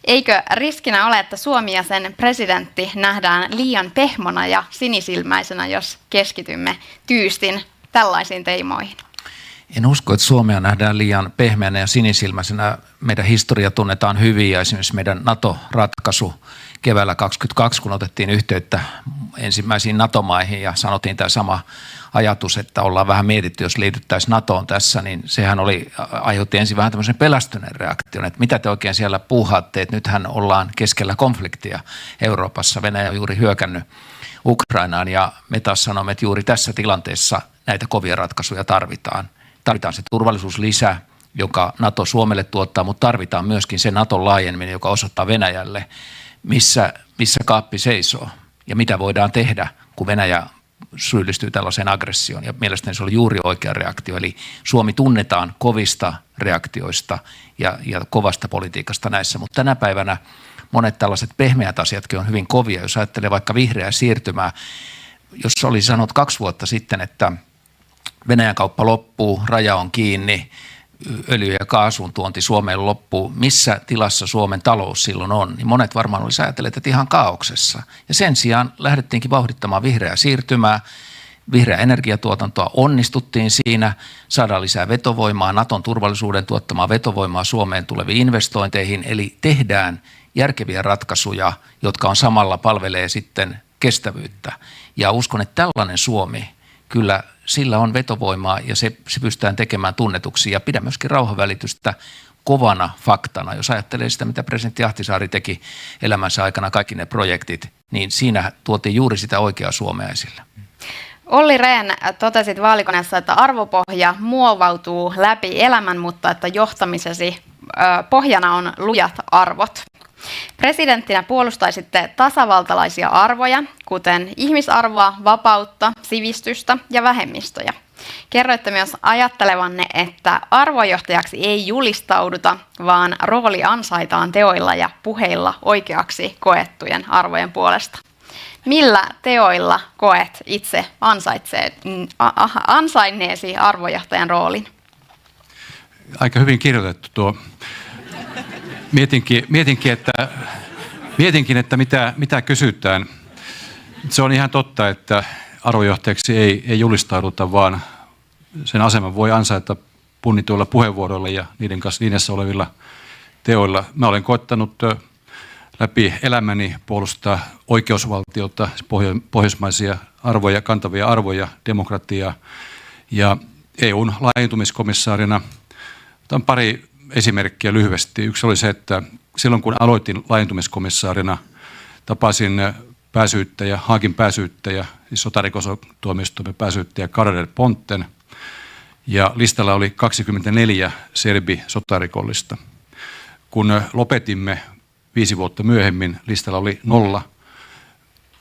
Eikö riskinä ole, että Suomi ja sen presidentti nähdään liian pehmona ja sinisilmäisenä, jos keskitymme tyystin tällaisiin teemoihin? En usko, että Suomea nähdään liian pehmeänä ja sinisilmäisenä. Meidän historia tunnetaan hyvin ja esimerkiksi meidän NATO-ratkaisu keväällä 2022, kun otettiin yhteyttä ensimmäisiin NATO-maihin ja sanottiin tämä sama ajatus, että ollaan vähän mietitty, jos liityttäisiin NATOon tässä, niin sehän aiheutti ensin vähän tämmöisen pelästyneen reaktion, että mitä te oikein siellä puuhaatte, että nythän ollaan keskellä konfliktia Euroopassa, Venäjä on juuri hyökännyt Ukrainaan ja me taas sanomme, että juuri tässä tilanteessa näitä kovia ratkaisuja tarvitaan. Tarvitaan se turvallisuuslisä, joka NATO Suomelle tuottaa, mutta tarvitaan myöskin se NATOn laajeneminen, joka osoittaa Venäjälle, missä kaappi seisoo ja mitä voidaan tehdä, kun Venäjä syyllistyy tällaiseen aggressioon. Ja mielestäni se oli juuri oikea reaktio. Eli Suomi tunnetaan kovista reaktioista ja kovasta politiikasta näissä, mutta tänä päivänä monet tällaiset pehmeät asiatkin on hyvin kovia. Jos ajattelee vaikka vihreää siirtymää, jos olisi sanonut 2 vuotta sitten, että Venäjän kauppa loppuu, raja on kiinni, öljy- ja kaasun tuonti Suomeen loppuu, missä tilassa Suomen talous silloin on, niin monet varmaan olisi ajatelleet, että ihan kaauksessa. Ja sen sijaan lähdettiinkin vauhdittamaan vihreää siirtymää, vihreää energiatuotantoa, onnistuttiin siinä, saadaan lisää vetovoimaa, Naton turvallisuuden tuottamaa vetovoimaa Suomeen tuleviin investointeihin, eli tehdään järkeviä ratkaisuja, jotka on samalla palvelee sitten kestävyyttä. Ja uskon, että tällainen Suomi kyllä sillä on vetovoimaa ja se pystytään tekemään tunnetuksi ja pidä myöskin rauhanvälitystä kovana faktana. Jos ajattelee sitä, mitä presidentti Ahtisaari teki elämänsä aikana, kaikki ne projektit, niin siinä tuotiin juuri sitä oikeaa Suomea esille. Olli Rehn, totesit vaalikoneessa, että arvopohja muovautuu läpi elämän, mutta että johtamisesi pohjana on lujat arvot. Presidenttinä puolustaisitte tasavaltalaisia arvoja, kuten ihmisarvoa, vapautta, sivistystä ja vähemmistöjä. Kerroitte myös ajattelevanne, että arvojohtajaksi ei julistauduta, vaan rooli ansaitaan teoilla ja puheilla oikeaksi koettujen arvojen puolesta. Millä teoilla koet itse ansainneesi arvojohtajan roolin? Aika hyvin kirjoitettu tuo. Mietinkin, että mitä kysytään. Se on ihan totta, että arvojohtajaksi ei julistauduta, vaan sen aseman voi ansaita punnituilla puheenvuoroilla ja niiden kanssa linjassa olevilla teoilla. Mä olen koettanut läpi elämäni puolustaa oikeusvaltiota, pohjoismaisia arvoja, kantavia arvoja, demokratiaa ja EUn laajentumiskomissaarina. Otan pari esimerkkiä lyhyesti. Yksi oli se, että silloin kun aloitin laajentumiskomissaarina, tapasin Haagin pääsyyttäjä, siis sotarikostuomioistuimen pääsyyttäjä Carla Del Ponten, ja listalla oli 24 serbi-sotarikollista. Kun lopetimme 5 vuotta myöhemmin, listalla oli 0.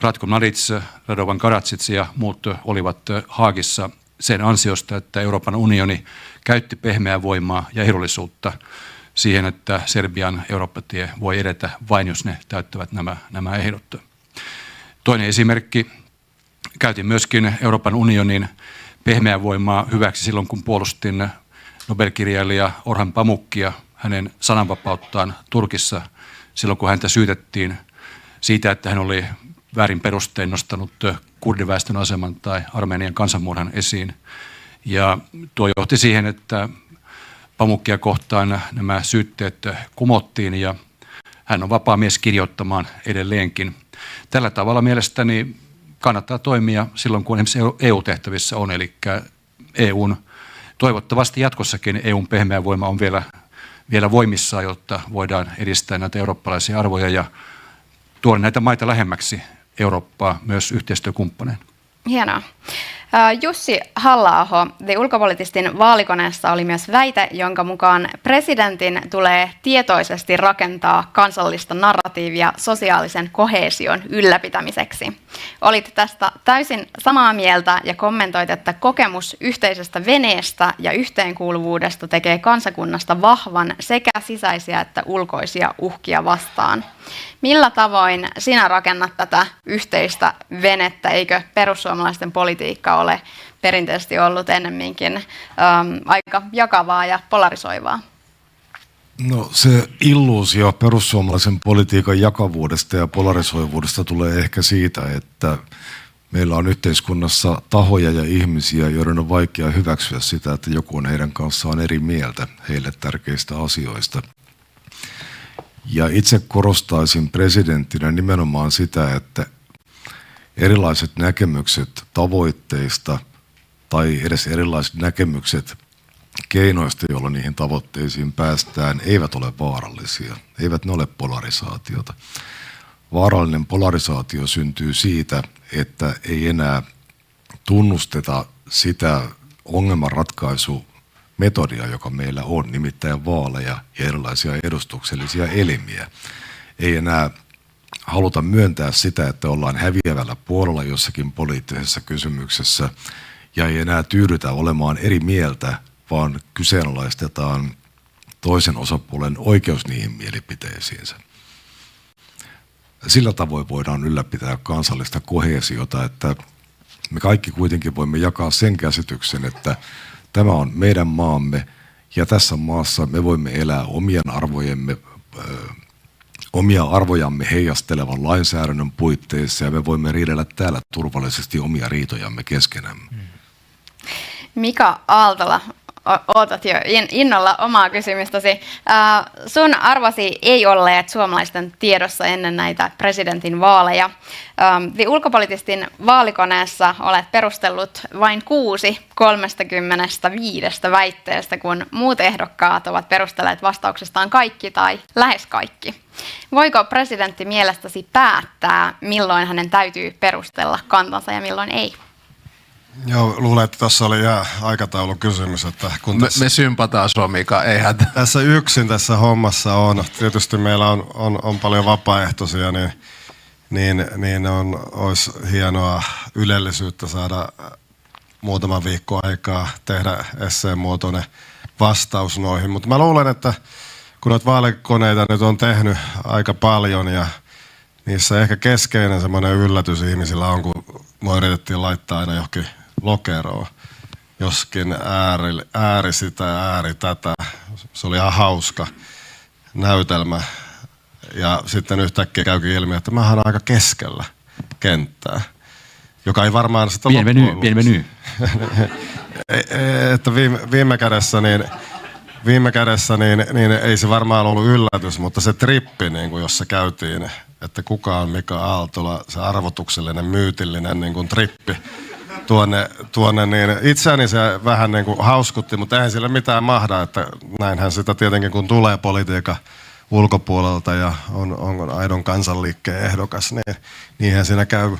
Ratko Mladic, Radovan Karadzic ja muut olivat Haagissa sen ansiosta, että Euroopan unioni käytti pehmeää voimaa ja ehdollisuutta siihen, että Serbian Eurooppa-tie voi edetä vain, jos ne täyttävät nämä ehdot. Toinen esimerkki, käytin myöskin Euroopan unionin pehmeää voimaa hyväksi silloin, kun puolustin Nobel-kirjailija Orhan Pamukia, hänen sananvapauttaan Turkissa, silloin kun häntä syytettiin siitä, että hän oli väärin perustein nostanut kurdiväestön aseman tai Armenian kansanmurhan esiin. Ja tuo johti siihen, että Pamukia kohtaan nämä syytteet kumottiin ja hän on vapaa mies kirjoittamaan edelleenkin. Tällä tavalla mielestäni kannattaa toimia silloin, kun esimerkiksi EU-tehtävissä on, eli toivottavasti jatkossakin EUn pehmeä voima on vielä voimissaan, jotta voidaan edistää näitä eurooppalaisia arvoja ja tuoda näitä maita lähemmäksi Eurooppaa myös yhteistyökumppaneina. Hienoa. Jussi Halla-aho, The Ulkopoliitistin vaalikoneessa oli myös väite, jonka mukaan presidentin tulee tietoisesti rakentaa kansallista narratiivia sosiaalisen koheesion ylläpitämiseksi. Olit tästä täysin samaa mieltä ja kommentoit, että kokemus yhteisestä veneestä ja yhteenkuuluvuudesta tekee kansakunnasta vahvan sekä sisäisiä että ulkoisia uhkia vastaan. Millä tavoin sinä rakennat tätä yhteistä venettä? Eikö perussuomalaisten politiikka ole perinteisesti ollut ennemminkin aika jakavaa ja polarisoivaa? No se illuusio perussuomalaisen politiikan jakavuudesta ja polarisoivuudesta tulee ehkä siitä, että meillä on yhteiskunnassa tahoja ja ihmisiä, joiden on vaikea hyväksyä sitä, että joku on heidän kanssaan eri mieltä heille tärkeistä asioista. Ja itse korostaisin presidenttinä nimenomaan sitä, että erilaiset näkemykset tavoitteista tai edes erilaiset näkemykset keinoista, joilla niihin tavoitteisiin päästään, eivät ole vaarallisia. Eivät ne ole polarisaatiota. Vaarallinen polarisaatio syntyy siitä, että ei enää tunnusteta sitä ongelmanratkaisumetodia, joka meillä on, nimittäin vaaleja ja erilaisia edustuksellisia elimiä. Ei enää haluta myöntää sitä, että ollaan häviävällä puolella jossakin poliittisessa kysymyksessä, ja ei enää tyydytä olemaan eri mieltä, vaan kyseenalaistetaan toisen osapuolen oikeus niihin mielipiteisiinsä. Sillä tavoin voidaan ylläpitää kansallista koheesiota, että me kaikki kuitenkin voimme jakaa sen käsityksen, että tämä on meidän maamme ja tässä maassa me voimme elää omia arvojamme heijastelevan lainsäädännön puitteissa ja me voimme riidellä täällä turvallisesti omia riitojamme keskenämme. Mika Aaltola, ootat jo innolla omaa kysymystäsi. Sun arvosi ei olleet suomalaisten tiedossa ennen näitä presidentin vaaleja. Ulkopoliitistin vaalikoneessa olet perustellut vain 6 35 väitteestä, kun muut ehdokkaat ovat perustelleet vastauksestaan kaikki tai lähes kaikki. Voiko presidentti mielestäsi päättää, milloin hänen täytyy perustella kantansa ja milloin ei? Joo, luulen, että tässä oli aikataulukysymys. Että kun Me sympataan sua, Mika, ei hätä. Tässä yksin tässä hommassa on, tietysti meillä on paljon vapaaehtoisia, niin olisi hienoa ylellisyyttä saada muutama viikko aikaa tehdä esseen muotoinen vastaus noihin. Mutta mä luulen, että kun noita vaalikoneita nyt on tehnyt aika paljon ja niissä ehkä keskeinen semmoinen yllätys ihmisillä on, kun me yritettiin laittaa aina johonkin lokeroon, joskin ääri sitä, ääri tätä. Se oli ihan hauska näytelmä. Ja sitten yhtäkkiä käykin ilmi, että mä oon aika keskellä kenttää, joka ei varmaan sitä Bienvenue. Että viime kädessä niin ei se varmaan ollut yllätys, mutta se trippi, niin kuin jossa käytiin, että kuka on Mika Aaltola, se arvotuksellinen, myytillinen niin kuin trippi tuonne, niin itseäni se vähän niin kuin hauskutti, mutta eihän sille mitään mahda, että näinhän sitä tietenkin kun tulee politiikan ulkopuolelta ja on aidon kansanliikkeen ehdokas, niin niinhän siinä käy.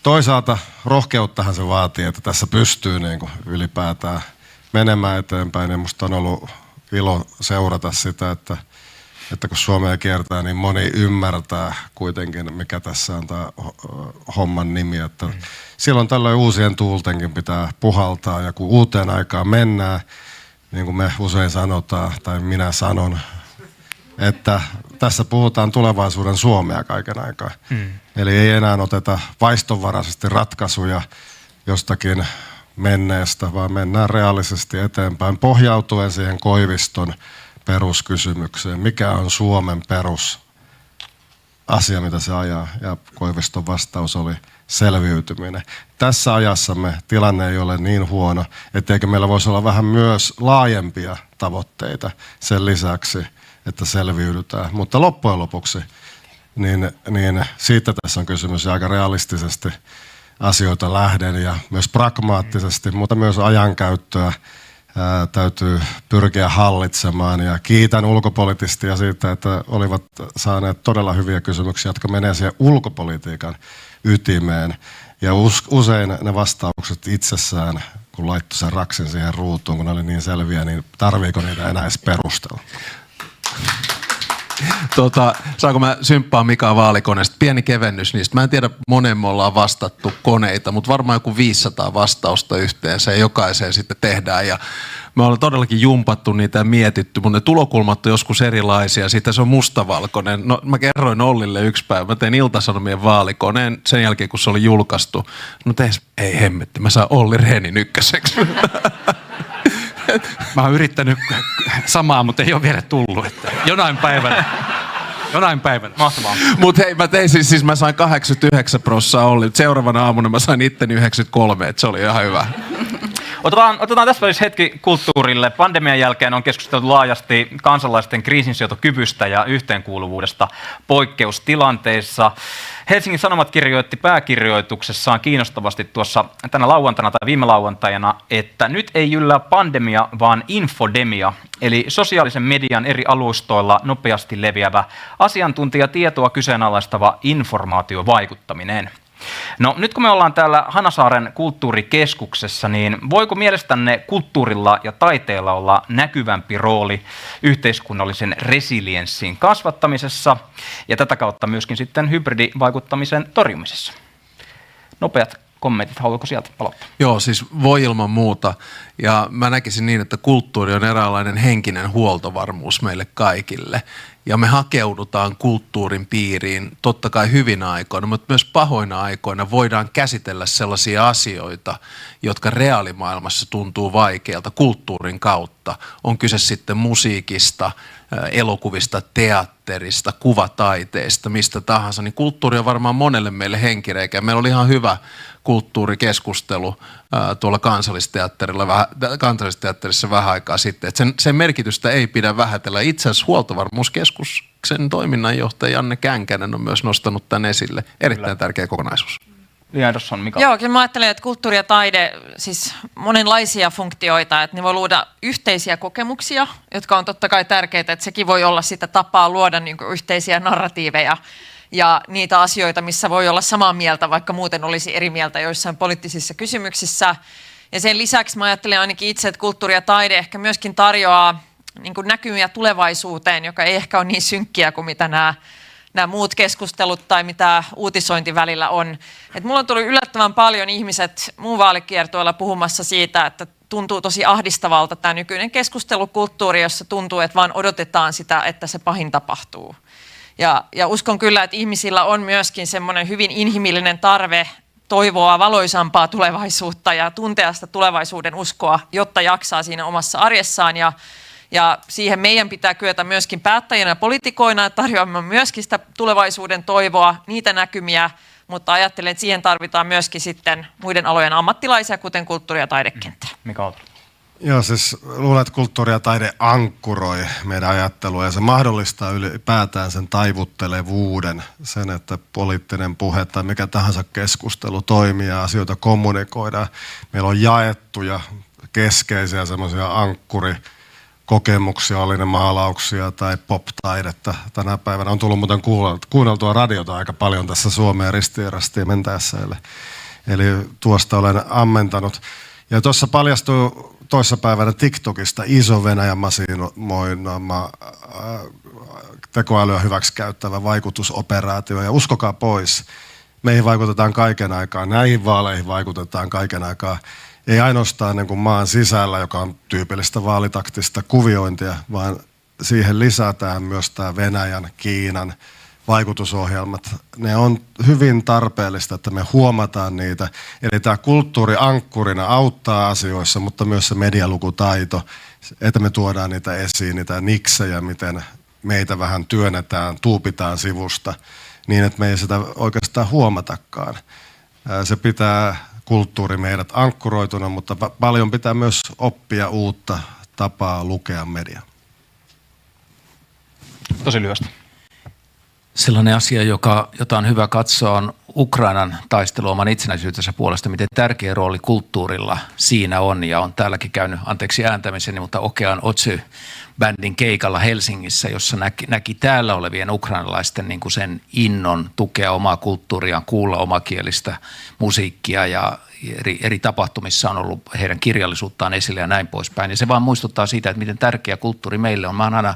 Toisaalta rohkeuttahan se vaatii, että tässä pystyy niin kuin ylipäätään menemään eteenpäin ja musta on ollut ilo seurata sitä, että kun Suomea kiertää, niin moni ymmärtää kuitenkin, mikä tässä on tämä homman nimi. Että silloin tällöin uusien tuultenkin pitää puhaltaa ja kun uuteen aikaan mennään, niin kuin me usein sanotaan, tai minä sanon, että tässä puhutaan tulevaisuuden Suomea kaiken aikaa. Eli ei enää oteta vaistonvaraisesti ratkaisuja jostakin menneestä, vaan mennään reaalisesti eteenpäin pohjautuen siihen Koiviston peruskysymykseen. Mikä on Suomen perusasia, mitä se ajaa? Ja Koiviston vastaus oli selviytyminen. Tässä ajassamme tilanne ei ole niin huono, etteikö meillä voisi olla vähän myös laajempia tavoitteita sen lisäksi, että selviydytään. Mutta loppujen lopuksi niin siitä tässä on kysymys ja aika realistisesti asioita lähden ja myös pragmaattisesti, mutta myös ajankäyttöä täytyy pyrkiä hallitsemaan. Ja kiitän ulkopoliittistia siitä, että olivat saaneet todella hyviä kysymyksiä, jotka menee siihen ulkopolitiikan ytimeen. Ja usein ne vastaukset itsessään, kun laittoi sen raksin siihen ruutuun, kun ne oli niin selviä, niin tarviiko niitä enää edes perustella? Saanko mä symppaa Mikaa vaalikoneesta? Pieni kevennys niistä. Mä en tiedä, monen me ollaan vastattu koneita, mutta varmaan joku 500 vastausta yhteensä ja jokaiseen sitten tehdään. Ja me ollaan todellakin jumpattu niitä ja mietitty, mutta ne tulokulmat on joskus erilaisia. Sitten se on mustavalkoinen. No, mä kerroin Ollille yksi päivä. Mä tein Ilta-Sanomien vaalikoneen sen jälkeen, kun se oli julkaistu. No ei hemmetti, mä saan Olli Rehnin ykköseksi. Mä oon yrittänyt samaa, mutta ei ole vielä tullut. Että jonain päivänä. Mahtavaa. Mutta hei, mä tein siis mä sain 89% Olli. Seuraavana aamuna mä sain itteni 93, että se oli ihan hyvä. Otetaan tässä välissä hetki kulttuurille. Pandemian jälkeen on keskusteltu laajasti kansalaisten kriisinsietokyvystä ja yhteenkuuluvuudesta poikkeustilanteissa. Helsingin Sanomat kirjoitti pääkirjoituksessaan kiinnostavasti tuossa tänä lauantaina tai viime lauantaina, että nyt ei yllä pandemia, vaan infodemia, eli sosiaalisen median eri alustoilla nopeasti leviävä asiantuntijatietoa kyseenalaistava informaatiovaikuttaminen. No nyt kun me ollaan täällä Hanasaaren kulttuurikeskuksessa, niin voiko mielestänne kulttuurilla ja taiteella olla näkyvämpi rooli yhteiskunnallisen resilienssin kasvattamisessa ja tätä kautta myöskin sitten hybridivaikuttamisen torjumisessa? Nopeat kommentit, haluatko sieltä aloittaa? Joo, siis voi ilman muuta. Ja mä näkisin niin, että kulttuuri on eräänlainen henkinen huoltovarmuus meille kaikille. Ja me hakeudutaan kulttuurin piiriin totta kai hyvinä aikoina, mutta myös pahoina aikoina voidaan käsitellä sellaisia asioita, jotka reaalimaailmassa tuntuu vaikealta kulttuurin kautta. On kyse sitten musiikista, elokuvista, teatterista, kuvataiteista, mistä tahansa. Niin kulttuuri on varmaan monelle meille henkireikä. Meillä oli ihan hyvä kulttuurikeskustelu tuolla Kansallisteatterissa vähän aikaa sitten. Että sen merkitystä ei pidä vähätellä. Itse asiassa Huoltovarmuuskeskuksen toiminnanjohtaja Janne Känkänen on myös nostanut tämän esille. Erittäin tärkeä kokonaisuus. Li Andersson, Mika. Joo, kyllä mä ajattelen, että kulttuuri ja taide, siis monenlaisia funktioita, että ne voi luoda yhteisiä kokemuksia, jotka on totta kai tärkeitä, että sekin voi olla sitä tapaa luoda niin kuin yhteisiä narratiiveja ja niitä asioita, missä voi olla samaa mieltä, vaikka muuten olisi eri mieltä joissain poliittisissa kysymyksissä. Ja sen lisäksi mä ajattelen ainakin itse, että kulttuuri ja taide ehkä myöskin tarjoaa niin kuin näkymiä tulevaisuuteen, joka ei ehkä ole niin synkkiä kuin mitä nämä muut keskustelut tai mitä uutisointi välillä on. Et mulla on tullut yllättävän paljon ihmiset muun vaalikiertueella puhumassa siitä, että tuntuu tosi ahdistavalta tämä nykyinen keskustelukulttuuri, jossa tuntuu, että vaan odotetaan sitä, että se pahin tapahtuu. Ja uskon kyllä, että ihmisillä on myöskin semmoinen hyvin inhimillinen tarve toivoa valoisampaa tulevaisuutta ja tuntea sitä tulevaisuuden uskoa, jotta jaksaa siinä omassa arjessaan. Ja siihen meidän pitää kyetä myöskin päättäjinä ja poliitikoina tarjoamaan myöskin sitä tulevaisuuden toivoa, niitä näkymiä, mutta ajattelen, että siihen tarvitaan myöskin sitten muiden alojen ammattilaisia, kuten kulttuuri- ja taidekenttä. Mika Aalto. Joo, siis luulen, että kulttuuri ja taide ankkuroi meidän ajattelua ja se mahdollistaa ylipäätään sen taivuttelevuuden, sen, että poliittinen puhe tai mikä tahansa keskustelu toimii ja asioita kommunikoidaan. Meillä on jaettuja keskeisiä semmoisia ankkurikokemuksia, oli ne maalauksia tai pop-taidetta tänä päivänä. On tullut muuten kuunneltua radiota aika paljon tässä Suomeen ristiin mentäessä, eli tuosta olen ammentanut. Ja tuossa paljastui toissapäivänä TikTokista iso Venäjän masinoima tekoälyä hyväksikäyttävä vaikutusoperaatio. Ja uskokaa pois, meihin vaikutetaan kaiken aikaa, näihin vaaleihin vaikutetaan kaiken aikaa. Ei ainoastaan niin kuin maan sisällä, joka on tyypillistä vaalitaktista kuviointia, vaan siihen lisätään myös tämä Venäjän, Kiinan vaikutusohjelmat. Ne on hyvin tarpeellista, että me huomataan niitä. Eli tämä kulttuuri ankkurina auttaa asioissa, mutta myös se medialukutaito, että me tuodaan niitä esiin, niitä niksejä, miten meitä vähän työnnetään, tuupitaan sivusta, niin että me ei sitä oikeastaan huomatakaan. Se pitää kulttuuri meidät ankkuroituna, mutta paljon pitää myös oppia uutta tapaa lukea mediaa. Tosi lyhyesti. Sellainen asia, jota on hyvä katsoa, on Ukrainan taistelu oman itsenäisyytensä puolesta, miten tärkeä rooli kulttuurilla siinä on. Ja on täälläkin käynyt, anteeksi ääntämiseni, mutta Okean Otsy-bändin keikalla Helsingissä, jossa näki täällä olevien ukrainalaisten niin kuin sen innon tukea omaa kulttuuriaan, kuulla omakielistä musiikkia ja eri tapahtumissa on ollut heidän kirjallisuuttaan esille ja näin poispäin. Ja se vaan muistuttaa siitä, että miten tärkeä kulttuuri meille on. Mä oon aina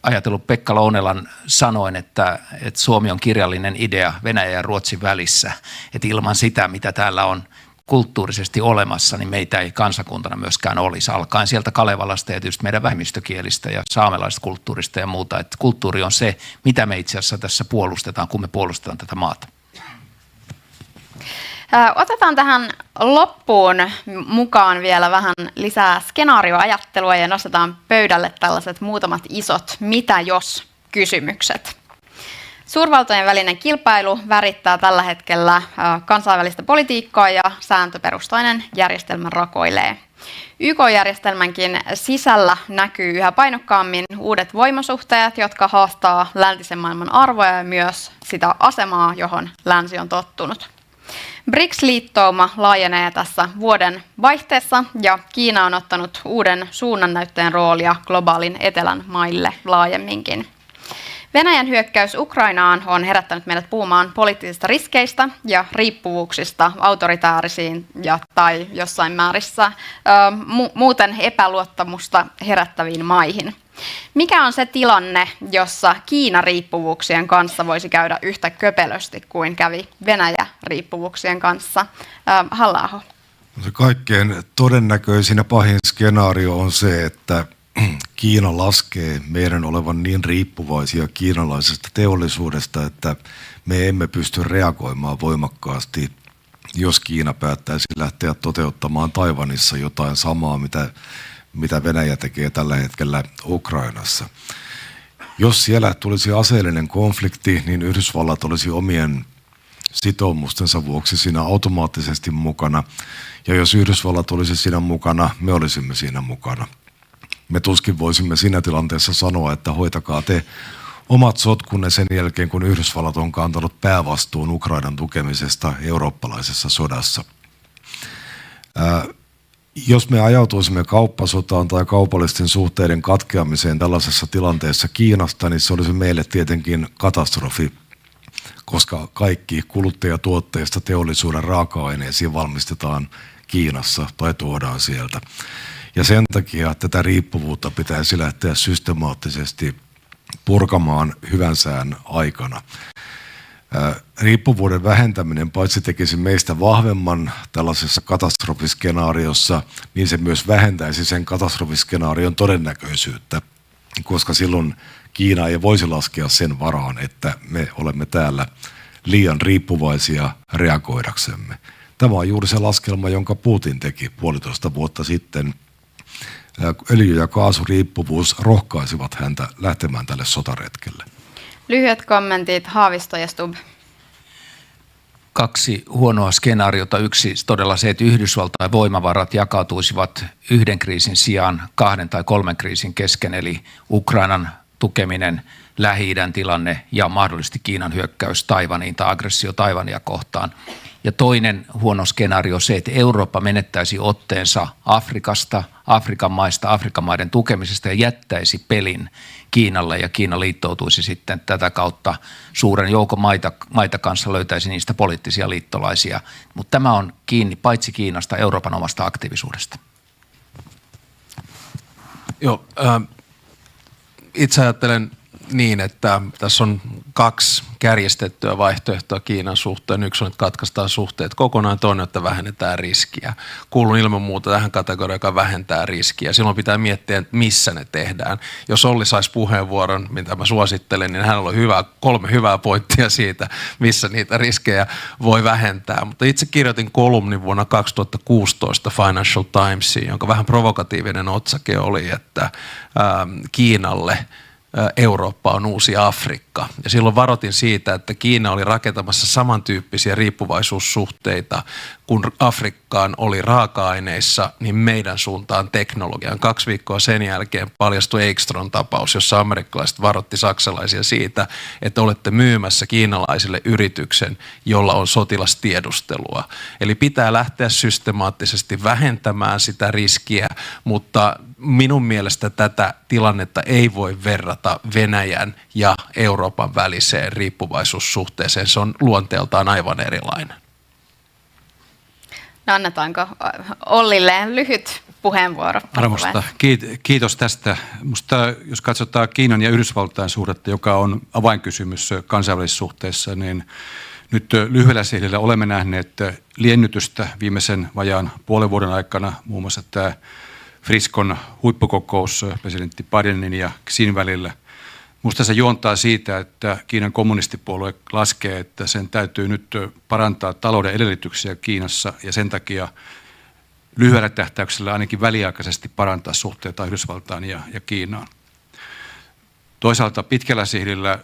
ajatellut Pekka Lounelan sanoin, että Suomi on kirjallinen idea Venäjän ja Ruotsin välissä. Että ilman sitä, mitä täällä on kulttuurisesti olemassa, niin meitä ei kansakuntana myöskään olisi. Alkaen sieltä Kalevalasta ja tietysti meidän vähemmistökielistä ja saamelaisesta kulttuurista ja muuta. Että kulttuuri on se, mitä me itse asiassa tässä puolustetaan, kun me puolustetaan tätä maata. Otetaan tähän loppuun mukaan vielä vähän lisää skenaarioajattelua ja nostetaan pöydälle tällaiset muutamat isot mitä jos -kysymykset. Suurvaltojen välinen kilpailu värittää tällä hetkellä kansainvälistä politiikkaa ja sääntöperustainen järjestelmä rakoilee. YK-järjestelmänkin sisällä näkyy yhä painokkaammin uudet voimasuhteet, jotka haastaa läntisen maailman arvoja ja myös sitä asemaa, johon länsi on tottunut. BRICS-liittouma laajenee tässä vuoden vaihteessa ja Kiina on ottanut uuden suunnannäyttäjän roolia globaalin etelän maille laajemminkin. Venäjän hyökkäys Ukrainaan on herättänyt meidät puhumaan poliittisista riskeistä ja riippuvuuksista autoritäärisiin tai jossain määrissä muuten epäluottamusta herättäviin maihin. Mikä on se tilanne, jossa Kiina-riippuvuuksien kanssa voisi käydä yhtä köpelösti kuin kävi Venäjä-riippuvuuksien kanssa? Halla-aho. Se kaikkein todennäköisin ja pahin skenaario on se, että Kiina laskee meidän olevan niin riippuvaisia kiinalaisesta teollisuudesta, että me emme pysty reagoimaan voimakkaasti, jos Kiina päättäisi lähteä toteuttamaan Taiwanissa jotain samaa, mitä Venäjä tekee tällä hetkellä Ukrainassa. Jos siellä tulisi aseellinen konflikti, niin Yhdysvallat olisi omien sitoumustensa vuoksi siinä automaattisesti mukana. Ja jos Yhdysvallat olisi siinä mukana, me olisimme siinä mukana. Me tuskin voisimme siinä tilanteessa sanoa, että hoitakaa te omat sotkunne sen jälkeen, kun Yhdysvallat on kantanut päävastuun Ukrainan tukemisesta eurooppalaisessa sodassa. Jos me ajautuisimme kauppasotaan tai kaupallisten suhteiden katkeamiseen tällaisessa tilanteessa Kiinasta, niin se olisi meille tietenkin katastrofi, koska kaikki kuluttajatuotteista teollisuuden raaka-aineisiin valmistetaan Kiinassa tai tuodaan sieltä. Ja sen takia tätä riippuvuutta pitäisi lähteä systemaattisesti purkamaan hyvän sään aikana. Riippuvuuden vähentäminen paitsi tekisi meistä vahvemman tällaisessa katastrofiskenaariossa, niin se myös vähentäisi sen katastrofiskenaarion todennäköisyyttä, koska silloin Kiina ei voisi laskea sen varaan, että me olemme täällä liian riippuvaisia reagoidaksemme. Tämä on juuri se laskelma, jonka Putin teki 1,5 vuotta sitten. Öljy- ja kaasuriippuvuus rohkaisivat häntä lähtemään tälle sotaretkelle. Lyhyet kommentit, Haavisto ja Stubb. 2 huonoa skenaariota. Yksi todella se, että Yhdysvaltain voimavarat jakautuisivat yhden kriisin sijaan 2 tai 3 kriisin kesken, eli Ukrainan tukeminen, Lähi-idän tilanne ja mahdollisesti Kiinan hyökkäys Taiwaniin tai aggressio Taiwania kohtaan. Ja toinen huono skenaario on se, että Eurooppa menettäisi otteensa Afrikasta, Afrikan maista, Afrikan maiden tukemisesta ja jättäisi pelin Kiinalle, ja Kiina liittoutuisi sitten tätä kautta suuren joukon maita kanssa, löytäisi niistä poliittisia liittolaisia. Mutta tämä on kiinni paitsi Kiinasta, Euroopan omasta aktiivisuudesta. Joo, itse ajattelen niin, että tässä on 2 kärjestettyä vaihtoehtoa Kiinan suhteen. Yksi on, että katkaistaan suhteet kokonaan, toinen, että vähennetään riskiä. Kuulun ilman muuta tähän kategoriaan, joka vähentää riskiä. Silloin pitää miettiä, että missä ne tehdään. Jos Olli saisi puheenvuoron, mitä mä suosittelen, niin hänellä on 3 hyvää pointtia siitä, missä niitä riskejä voi vähentää. Mutta itse kirjoitin kolumnin vuonna 2016 Financial Timesiin, jonka vähän provokatiivinen otsake oli, että Kiinalle Eurooppa on uusi Afrikka. Ja silloin varoitin siitä, että Kiina oli rakentamassa samantyyppisiä riippuvaisuussuhteita, kun Afrikkaan oli raaka-aineissa, niin meidän suuntaan teknologiaan. 2 viikkoa sen jälkeen paljastui Ekstron tapaus, jossa amerikkalaiset varoitti saksalaisia siitä, että olette myymässä kiinalaisille yrityksen, jolla on sotilastiedustelua. Eli pitää lähteä systemaattisesti vähentämään sitä riskiä, mutta minun mielestä tätä tilannetta ei voi verrata Venäjän ja Euroopan väliseen riippuvaisuussuhteeseen. Se on luonteeltaan aivan erilainen. No, annetaanko Ollille lyhyt puheenvuoro? Arvosta. Kiitos tästä. Musta, jos katsotaan Kiinan ja Yhdysvaltain suhdetta, joka on avainkysymys kansainvälisissä suhteissa, niin nyt lyhyellä sihdillä olemme nähneet liennytystä viimeisen vajaan puolen vuoden aikana. Muun muassa tämä Friskon huippukokous presidentti Bidenin ja Xin välillä. Minusta se juontaa siitä, että Kiinan kommunistipuolue laskee, että sen täytyy nyt parantaa talouden edellytyksiä Kiinassa ja sen takia lyhyellä tähtäyksellä ainakin väliaikaisesti parantaa suhteita Yhdysvaltaan ja Kiinaan. Toisaalta pitkällä sihdillä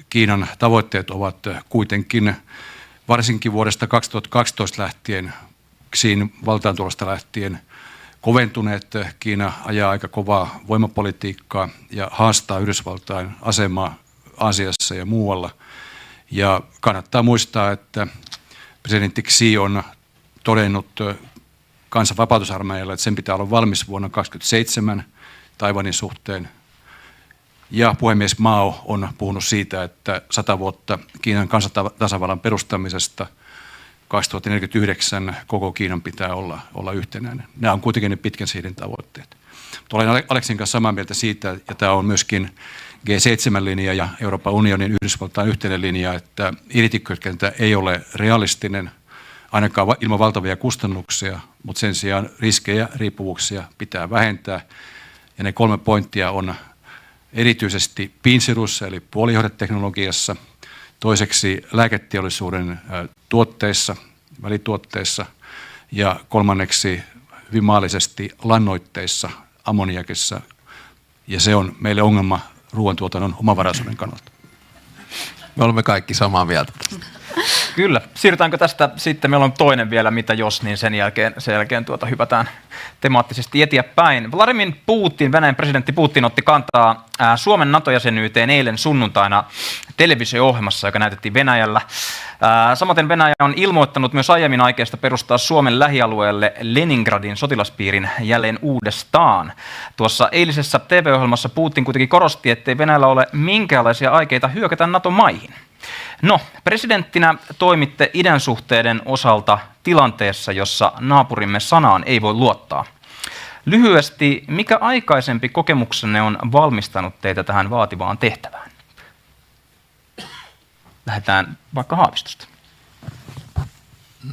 Kiinan tavoitteet ovat kuitenkin varsinkin vuodesta 2012 lähtien, Xin valtaantulosta lähtien, koventuneet. Kiina ajaa aika kovaa voimapolitiikkaa ja haastaa Yhdysvaltain asemaa Aasiassa ja muualla. Ja kannattaa muistaa, että presidentti Xi on todennut kansanvapautusarmeijalle, että sen pitää olla valmis vuonna 2027 Taiwanin suhteen. Ja puhemies Mao on puhunut siitä, että 100 vuotta Kiinan kansantasavallan perustamisesta 2049 koko Kiinan pitää olla yhtenäinen. Nämä on kuitenkin ne pitkän sihdin tavoitteet. Olen Aleksin kanssa samaa mieltä siitä, ja tämä on myöskin G7-linja ja Euroopan unionin Yhdysvaltain yhteinen linja, että irtikytkentä ei ole realistinen, ainakaan ilman valtavia kustannuksia, mutta sen sijaan riskejä ja riippuvuuksia pitää vähentää. Ja ne 3 pointtia on erityisesti pinsirussa eli puolijohdeteknologiassa, toiseksi lääketeollisuuden tuotteissa, välituotteissa ja kolmanneksi hyvin maallisesti lannoitteissa, ammoniakissa, ja se on meille ongelma ruoantuotannon omavaraisuuden kannalta. Me olemme kaikki samaa mieltä. Kyllä. Siirrytäänkö tästä sitten, meillä on toinen vielä, mitä jos, niin sen jälkeen hypätään temaattisesti eteenpäin. Vladimir Putin, Venäjän presidentti Putin, otti kantaa Suomen NATO-jäsenyyteen eilen sunnuntaina televisio-ohjelmassa, joka näytettiin Venäjällä. Samaten Venäjä on ilmoittanut myös aiemmin aikeesta perustaa Suomen lähialueelle Leningradin sotilaspiirin jälleen uudestaan. Tuossa eilisessä TV-ohjelmassa Putin kuitenkin korosti, ettei Venäjällä ole minkäänlaisia aikeita hyökätä NATO-maihin. No, presidenttinä toimitte idän suhteiden osalta tilanteessa, jossa naapurimme sanaan ei voi luottaa. Lyhyesti, mikä aikaisempi kokemuksenne on valmistanut teitä tähän vaativaan tehtävään? Lähdetään vaikka Haavistosta.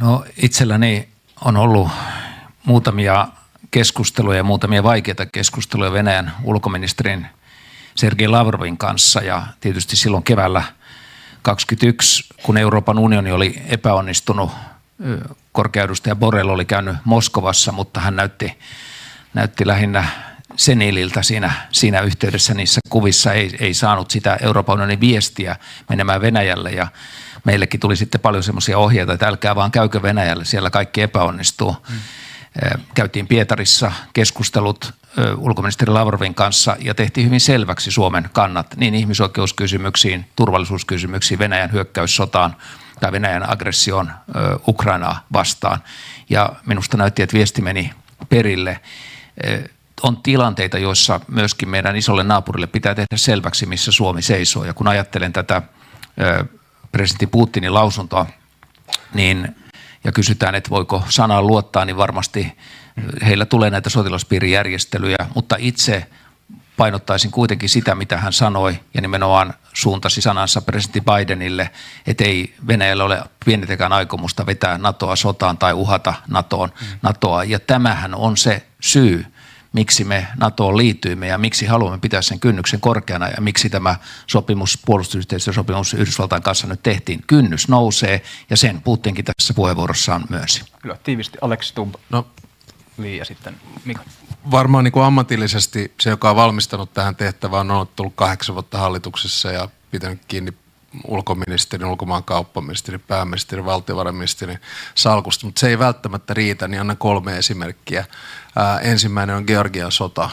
No itselläni on ollut muutamia keskusteluja ja muutamia vaikeita keskusteluja Venäjän ulkoministerin Sergei Lavrovin kanssa, ja tietysti silloin keväällä 2021, kun Euroopan unioni oli epäonnistunut, korkeudustaja Borrell oli käynyt Moskovassa, mutta hän näytti lähinnä seniililtä siinä yhteydessä niissä kuvissa, ei saanut sitä Euroopan unionin viestiä menemään Venäjälle, ja meillekin tuli sitten paljon semmoisia ohjeita, että älkää vaan käykö Venäjälle, siellä kaikki epäonnistuu. Käytiin Pietarissa keskustelut ulkoministeri Lavrovin kanssa ja tehtiin hyvin selväksi Suomen kannat niin ihmisoikeuskysymyksiin, turvallisuuskysymyksiin, Venäjän hyökkäyssotaan tai Venäjän aggressioon Ukrainaa vastaan. Ja minusta näytti, että viesti meni perille. On tilanteita, joissa myöskin meidän isolle naapurille pitää tehdä selväksi, missä Suomi seisoo. Ja kun ajattelen tätä presidentti Putinin lausuntoa, niin ja kysytään, että voiko sanaan luottaa, niin varmasti heillä tulee näitä sotilaspiirijärjestelyjä, mutta itse painottaisin kuitenkin sitä, mitä hän sanoi, ja nimenomaan suuntasi sanansa presidentti Bidenille, että ei Venäjällä ole pienetäkään aikomusta vetää NATOa sotaan tai uhata NATOa, ja tämähän on se syy, miksi me NATOon liityimme ja miksi haluamme pitää sen kynnyksen korkeana ja miksi tämä sopimus, puolustusyhteistyösopimus Yhdysvaltain kanssa nyt tehtiin. Kynnys nousee ja sen Putinkin tässä puheenvuorossaan myönsi. Kyllä, tiivisti. Aleksi Stubb. No, ja sitten Mika. varmaan niin kuin ammatillisesti se, joka on valmistanut tähän tehtävään, on ollut 8 vuotta hallituksessa ja pitänyt kiinni ulkoministerin, ulkomaankauppaministerin, pääministerin, valtiovarainministerin salkusta, mutta se ei välttämättä riitä, niin annan 3 esimerkkiä. Ensimmäinen on Georgian sota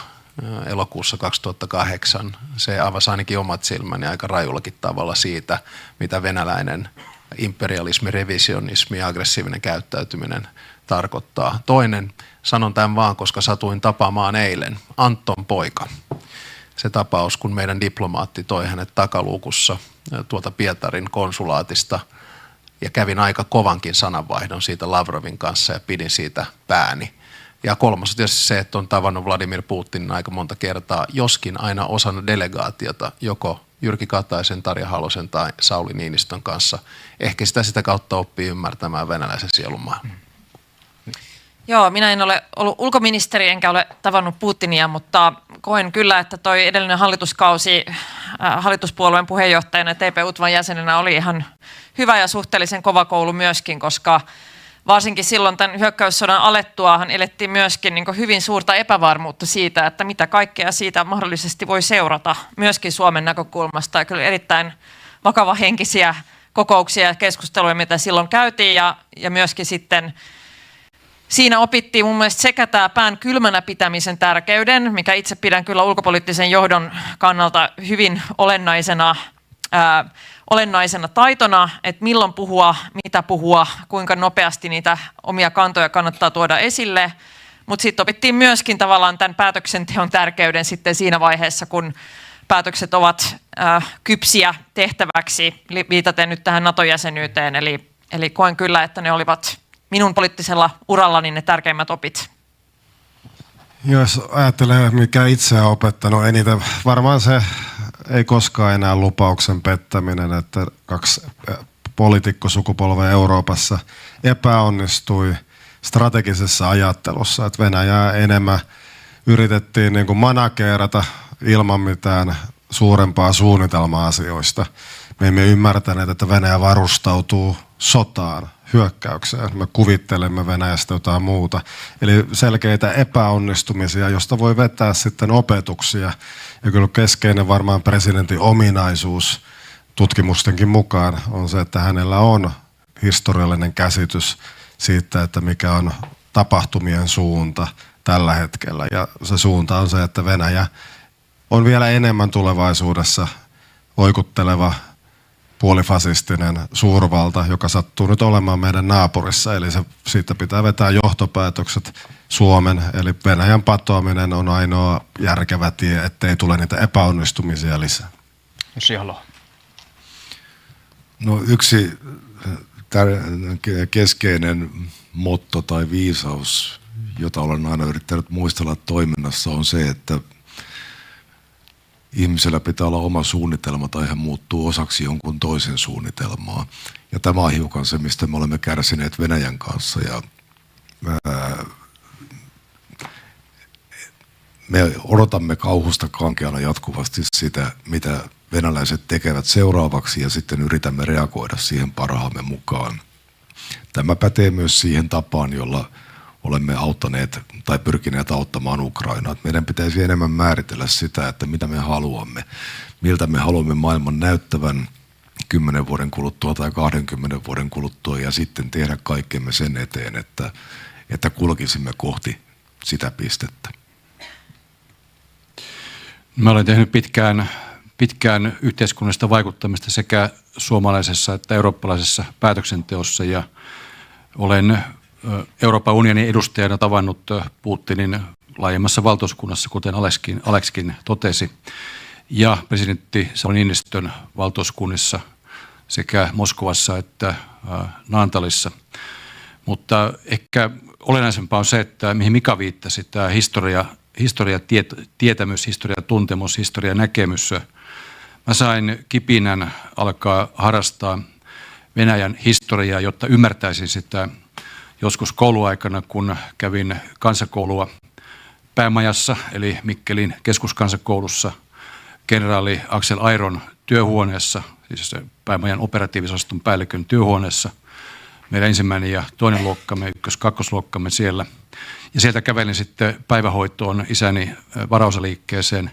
elokuussa 2008. Se avasi ainakin omat silmäni aika rajullakin tavalla siitä, mitä venäläinen imperialismi, revisionismi ja aggressiivinen käyttäytyminen tarkoittaa. Toinen, sanon tämän vaan, koska satuin tapaamaan eilen, Anton poika. Se tapaus, kun meidän diplomaatti toi hänet takaluukussa tuolta Pietarin konsulaatista ja kävin aika kovankin sananvaihdon siitä Lavrovin kanssa ja pidin siitä pääni. Ja kolmas on tietysti se, että on tavannut Vladimir Putinin aika monta kertaa, joskin aina osana delegaatiota, joko Jyrki Kataisen, Tarja Halosen tai Sauli Niinistön kanssa. Ehkä sitä kautta oppii ymmärtämään venäläisen sielunmaailman. Joo, minä en ole ollut ulkoministeri enkä ole tavannut Putinia, mutta koen kyllä, että toi edellinen hallituskausi hallituspuolueen puheenjohtajana ja TP-UTVAn jäsenenä oli ihan hyvä ja suhteellisen kova koulu myöskin, koska varsinkin silloin tämän hyökkäyssodan alettuahan elettiin myöskin niin kuin hyvin suurta epävarmuutta siitä, että mitä kaikkea siitä mahdollisesti voi seurata myöskin Suomen näkökulmasta. Ja kyllä erittäin vakavahenkisiä kokouksia ja keskusteluja, mitä silloin käytiin ja myöskin sitten Siinä opittiin mun mielestä sekä tämä pään kylmänä pitämisen tärkeyden, mikä itse pidän kyllä ulkopoliittisen johdon kannalta hyvin olennaisena taitona, että milloin puhua, mitä puhua, kuinka nopeasti niitä omia kantoja kannattaa tuoda esille. Mutta sitten opittiin myöskin tavallaan tämän päätöksenteon tärkeyden sitten siinä vaiheessa, kun päätökset ovat kypsiä tehtäväksi, viitaten nyt tähän NATO-jäsenyyteen. Eli koen kyllä, että ne olivat minun poliittisella urallani ne tärkeimmät opit. Jos ajattelee, mikä itse on opettanut eniten, varmaan se ei koskaan enää lupauksen pettäminen, että 2 poliitikkosukupolvea Euroopassa epäonnistui strategisessa ajattelussa, että Venäjää enemmän yritettiin niin kuin manageerata ilman mitään suurempaa suunnitelmaa asioista. Me emme ymmärtäneet, että Venäjä varustautuu sotaan, hyökkäykseen. Me kuvittelemme Venäjästä jotain muuta. Eli selkeitä epäonnistumisia, josta voi vetää sitten opetuksia. Ja kyllä keskeinen varmaan presidentin ominaisuus tutkimustenkin mukaan on se, että hänellä on historiallinen käsitys siitä, että mikä on tapahtumien suunta tällä hetkellä. Ja se suunta on se, että Venäjä on vielä enemmän tulevaisuudessa oikutteleva puolifasistinen suurvalta, joka sattuu nyt olemaan meidän naapurissa. Eli siitä pitää vetää johtopäätökset Suomen, eli Venäjän patoaminen on ainoa järkevä tie, ettei tule niitä epäonnistumisia lisää. Jussi Halo. No yksi keskeinen motto tai viisaus, jota olen aina yrittänyt muistella toiminnassa, on se, että ihmisellä pitää olla oma suunnitelma tai hän muuttuu osaksi jonkun toisen suunnitelmaa. Ja tämä on hiukan se, mistä me olemme kärsineet Venäjän kanssa. Ja me odotamme kauhusta kankeana jatkuvasti sitä, mitä venäläiset tekevät seuraavaksi ja sitten yritämme reagoida siihen parhaamme mukaan. Tämä pätee myös siihen tapaan, jolla olemme auttaneet tai pyrkineet auttamaan Ukrainaa. Meidän pitäisi enemmän määritellä sitä, että mitä me haluamme, miltä me haluamme maailman näyttävän 10 vuoden kuluttua tai 20 vuoden kuluttua ja sitten tehdä kaikkemme sen eteen, että kulkisimme kohti sitä pistettä. Mä olen tehnyt pitkään yhteiskunnallista vaikuttamista sekä suomalaisessa että eurooppalaisessa päätöksenteossa ja olen Euroopan unionin edustajana tavannut Putinin laajemmassa valtuuskunnassa, kuten Alekskin totesi, ja presidentti Sauli Niinistön valtuuskunnissa sekä Moskovassa että Naantalissa. Mutta ehkä olennaisempaa on se, että mihin Mika viittasi, tämä historiatietämys, historiatuntemus, historianäkemys. Mä sain kipinän alkaa harrastaa Venäjän historiaa, jotta ymmärtäisin sitä joskus kouluaikana, kun kävin kansakoulua Päämajassa, eli Mikkelin keskuskansakoulussa, kenraali Aksel Airon työhuoneessa, siis Päämajan operatiivisosaston päällikön työhuoneessa. Meidän 1. ja 2. luokkamme, 1-, 2-luokkamme siellä. Ja sieltä kävelin sitten päivähoitoon isäni varaosaliikkeeseen,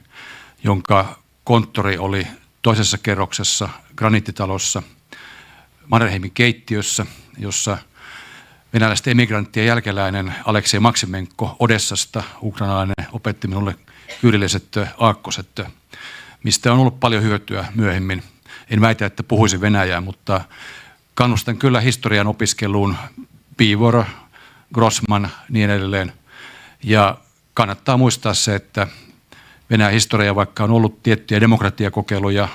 jonka konttori oli toisessa kerroksessa graniittitalossa Mannerheimin keittiössä, jossa venäläisten emigranttien jälkeläinen Aleksei Maksimenko Odessasta, ukrainalainen, opetti minulle kyrilliset aakkoset, mistä on ollut paljon hyötyä myöhemmin. En väitä, että puhuisin venäjää, mutta kannustan kyllä historian opiskeluun, Piivor, Grossman, niin edelleen. Ja kannattaa muistaa se, että Venäjän historia, vaikka on ollut tiettyjä demokratiakokeiluja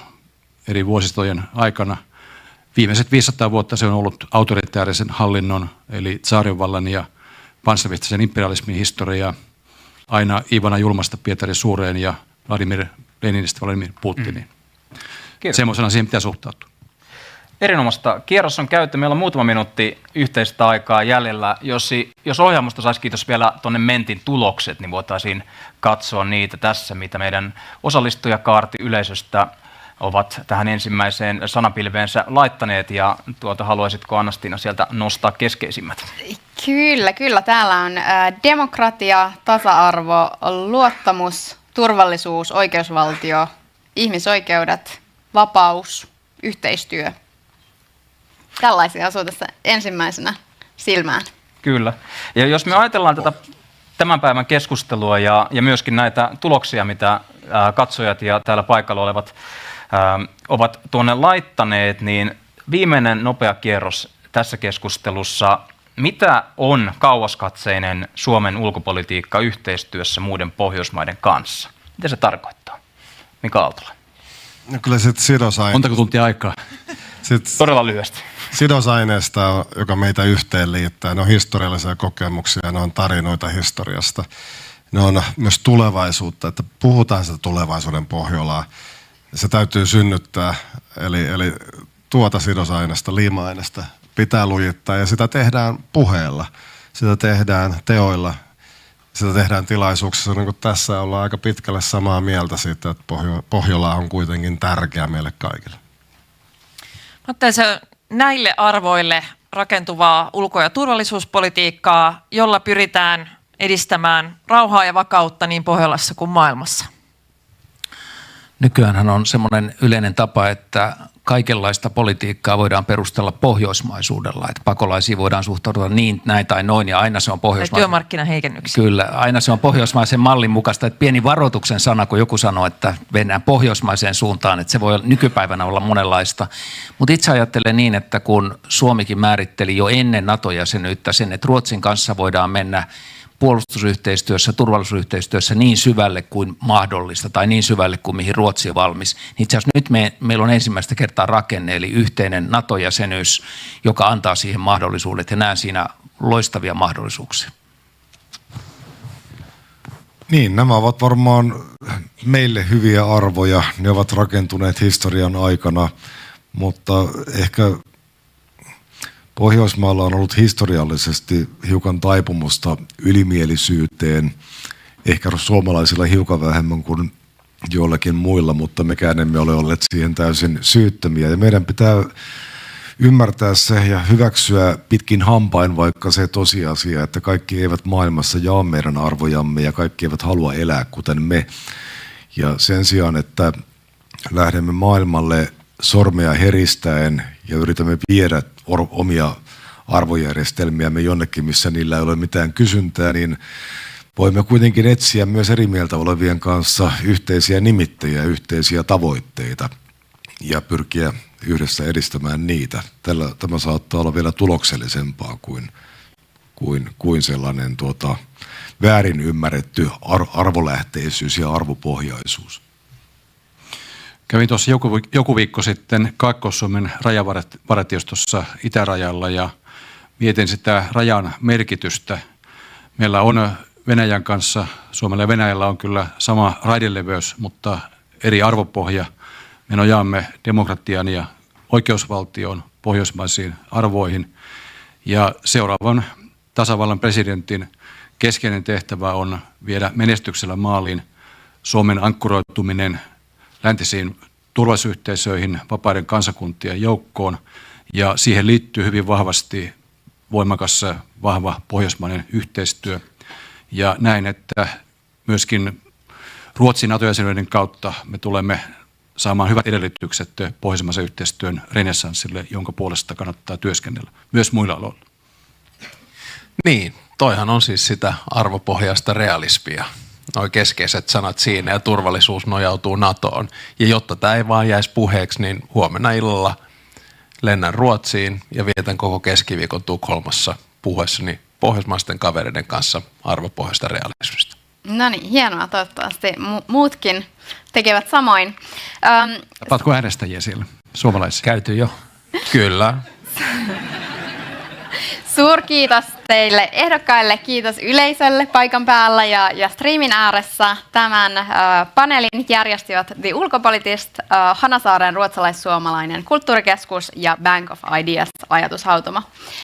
eri vuosisatojen aikana, viimeiset 500 vuotta se on ollut autoritäärisen hallinnon, eli tsaarinvallan ja panssavistisen imperialismin historiaa, aina Ivana Julmasta Pietari Suureen ja Vladimir Leninistä Vladimir Putiniin. Semmoisena siihen pitää suhtautua. Erinomaista. Kierros on käyty. Meillä on muutama minuutti yhteistä aikaa jäljellä. Jos ohjaamosta saisi kiitos vielä tuonne Mentin tulokset, niin voitaisiin katsoa niitä tässä, mitä meidän osallistujakaarti yleisöstä ovat tähän ensimmäiseen sanapilveensä laittaneet. Ja haluaisitko Anna-Stiina sieltä nostaa keskeisimmät? Kyllä. Täällä on demokratia, tasa-arvo, luottamus, turvallisuus, oikeusvaltio, ihmisoikeudet, vapaus, yhteistyö. Tällaisia asuu tässä ensimmäisenä silmään. Kyllä. Ja jos me ajatellaan tätä tämän päivän keskustelua ja myöskin näitä tuloksia, mitä katsojat ja täällä paikalla olevat ovat tuonne laittaneet, niin viimeinen nopea kierros tässä keskustelussa. Mitä on kauaskatseinen Suomen ulkopolitiikka yhteistyössä muiden Pohjoismaiden kanssa? Mitä se tarkoittaa? Mika Aaltola. No kyllä sitten Montako tuntia aikaa? Todella lyhyesti. Sidosaineesta, joka meitä yhteen liittää, ne on historiallisia kokemuksia, ne on tarinoita historiasta. Ne on myös tulevaisuutta, että puhutaan sitä tulevaisuuden Pohjolaa. Se täytyy synnyttää, eli tuota sidosaineesta, liima-aineesta pitää lujittaa ja sitä tehdään puheella, sitä tehdään teoilla, sitä tehdään tilaisuuksissa. Niin kuin tässä ollaan aika pitkälle samaa mieltä siitä, että Pohjola on kuitenkin tärkeä meille kaikille. Se näille arvoille rakentuvaa ulko- ja turvallisuuspolitiikkaa, jolla pyritään edistämään rauhaa ja vakautta niin Pohjolassa kuin maailmassa. Nykyäänhän on semmoinen yleinen tapa, että kaikenlaista politiikkaa voidaan perustella pohjoismaisuudella, että pakolaisiin voidaan suhtautua niin, näin tai noin, ja aina se on pohjoismaisen. Työmarkkinaheikennyksiä. Kyllä, aina se on pohjoismaisen mallin mukaista, että pieni varoituksen sana, kun joku sanoo, että mennään pohjoismaiseen suuntaan, että se voi nykypäivänä olla monenlaista. Mutta itse ajattelen niin, että kun Suomikin määritteli jo ennen NATO-jäsenyyttä sen, että Ruotsin kanssa voidaan mennä puolustusyhteistyössä, turvallisuusyhteistyössä niin syvälle kuin mahdollista tai niin syvälle kuin mihin Ruotsi on valmis. Itse asiassa nyt meillä on ensimmäistä kertaa rakenne, eli yhteinen NATO-jäsenyys, joka antaa siihen mahdollisuudet ja näen siinä loistavia mahdollisuuksia. Niin, nämä ovat varmaan meille hyviä arvoja. Ne ovat rakentuneet historian aikana, mutta ehkä Pohjoismaalla on ollut historiallisesti hiukan taipumusta ylimielisyyteen, ehkä suomalaisilla hiukan vähemmän kuin joillakin muilla, mutta mekään emme ole olleet siihen täysin syyttömiä. Ja meidän pitää ymmärtää se ja hyväksyä pitkin hampain vaikka se tosiasia, että kaikki eivät maailmassa jaa meidän arvojamme ja kaikki eivät halua elää kuten me. Ja sen sijaan, että lähdemme maailmalle sormea heristäen ja yritämme viedä omia arvojärjestelmiämme jonnekin, missä niillä ei ole mitään kysyntää, niin voimme kuitenkin etsiä myös eri mieltä olevien kanssa yhteisiä nimittäjiä, yhteisiä tavoitteita ja pyrkiä yhdessä edistämään niitä. Tämä saattaa olla vielä tuloksellisempaa kuin sellainen väärin ymmärretty arvolähteisyys ja arvopohjaisuus. Kävin tuossa joku viikko sitten Kaakkois-Suomen rajavartiostossa itärajalla ja mietin sitä rajan merkitystä. Meillä on Venäjän kanssa, Suomella ja Venäjällä on kyllä sama raideleveys, mutta eri arvopohja. Me nojaamme demokratian ja oikeusvaltion pohjoismaisiin arvoihin. Ja seuraavan tasavallan presidentin keskeinen tehtävä on viedä menestyksellä maaliin Suomen ankkuroituminen läntisiin turvallisuusyhteisöihin, vapaiden kansakuntien joukkoon, ja siihen liittyy hyvin vahvasti voimakas, vahva pohjoismainen yhteistyö. Ja näin, että myöskin Ruotsin NATO-jäsenyyden kautta me tulemme saamaan hyvät edellytykset pohjoismaisen yhteistyön renessanssille, jonka puolesta kannattaa työskennellä myös muilla aloilla. Niin, toihan on siis sitä arvopohjaista realismia. Noi keskeiset sanat siinä ja turvallisuus nojautuu NATOon. Ja jotta tämä ei vaan jäisi puheeksi, niin huomenna illalla lennän Ruotsiin ja vietän koko keskiviikon Tukholmassa puhuessani pohjoismaisten kavereiden kanssa arvopohjaista realismista. No niin, hienoa. Toivottavasti muutkin tekevät samoin. Tapaatko äänestäjiä siellä, suomalaisia? Käyty jo. Kyllä. Suurkiitos teille ehdokkaille, kiitos yleisölle paikan päällä ja striimin ääressä. Tämän paneelin järjestivät The Ulkopolitist, Hanasaaren ruotsalais-suomalainen kulttuurikeskus ja Bank of Ideas ajatushautuma.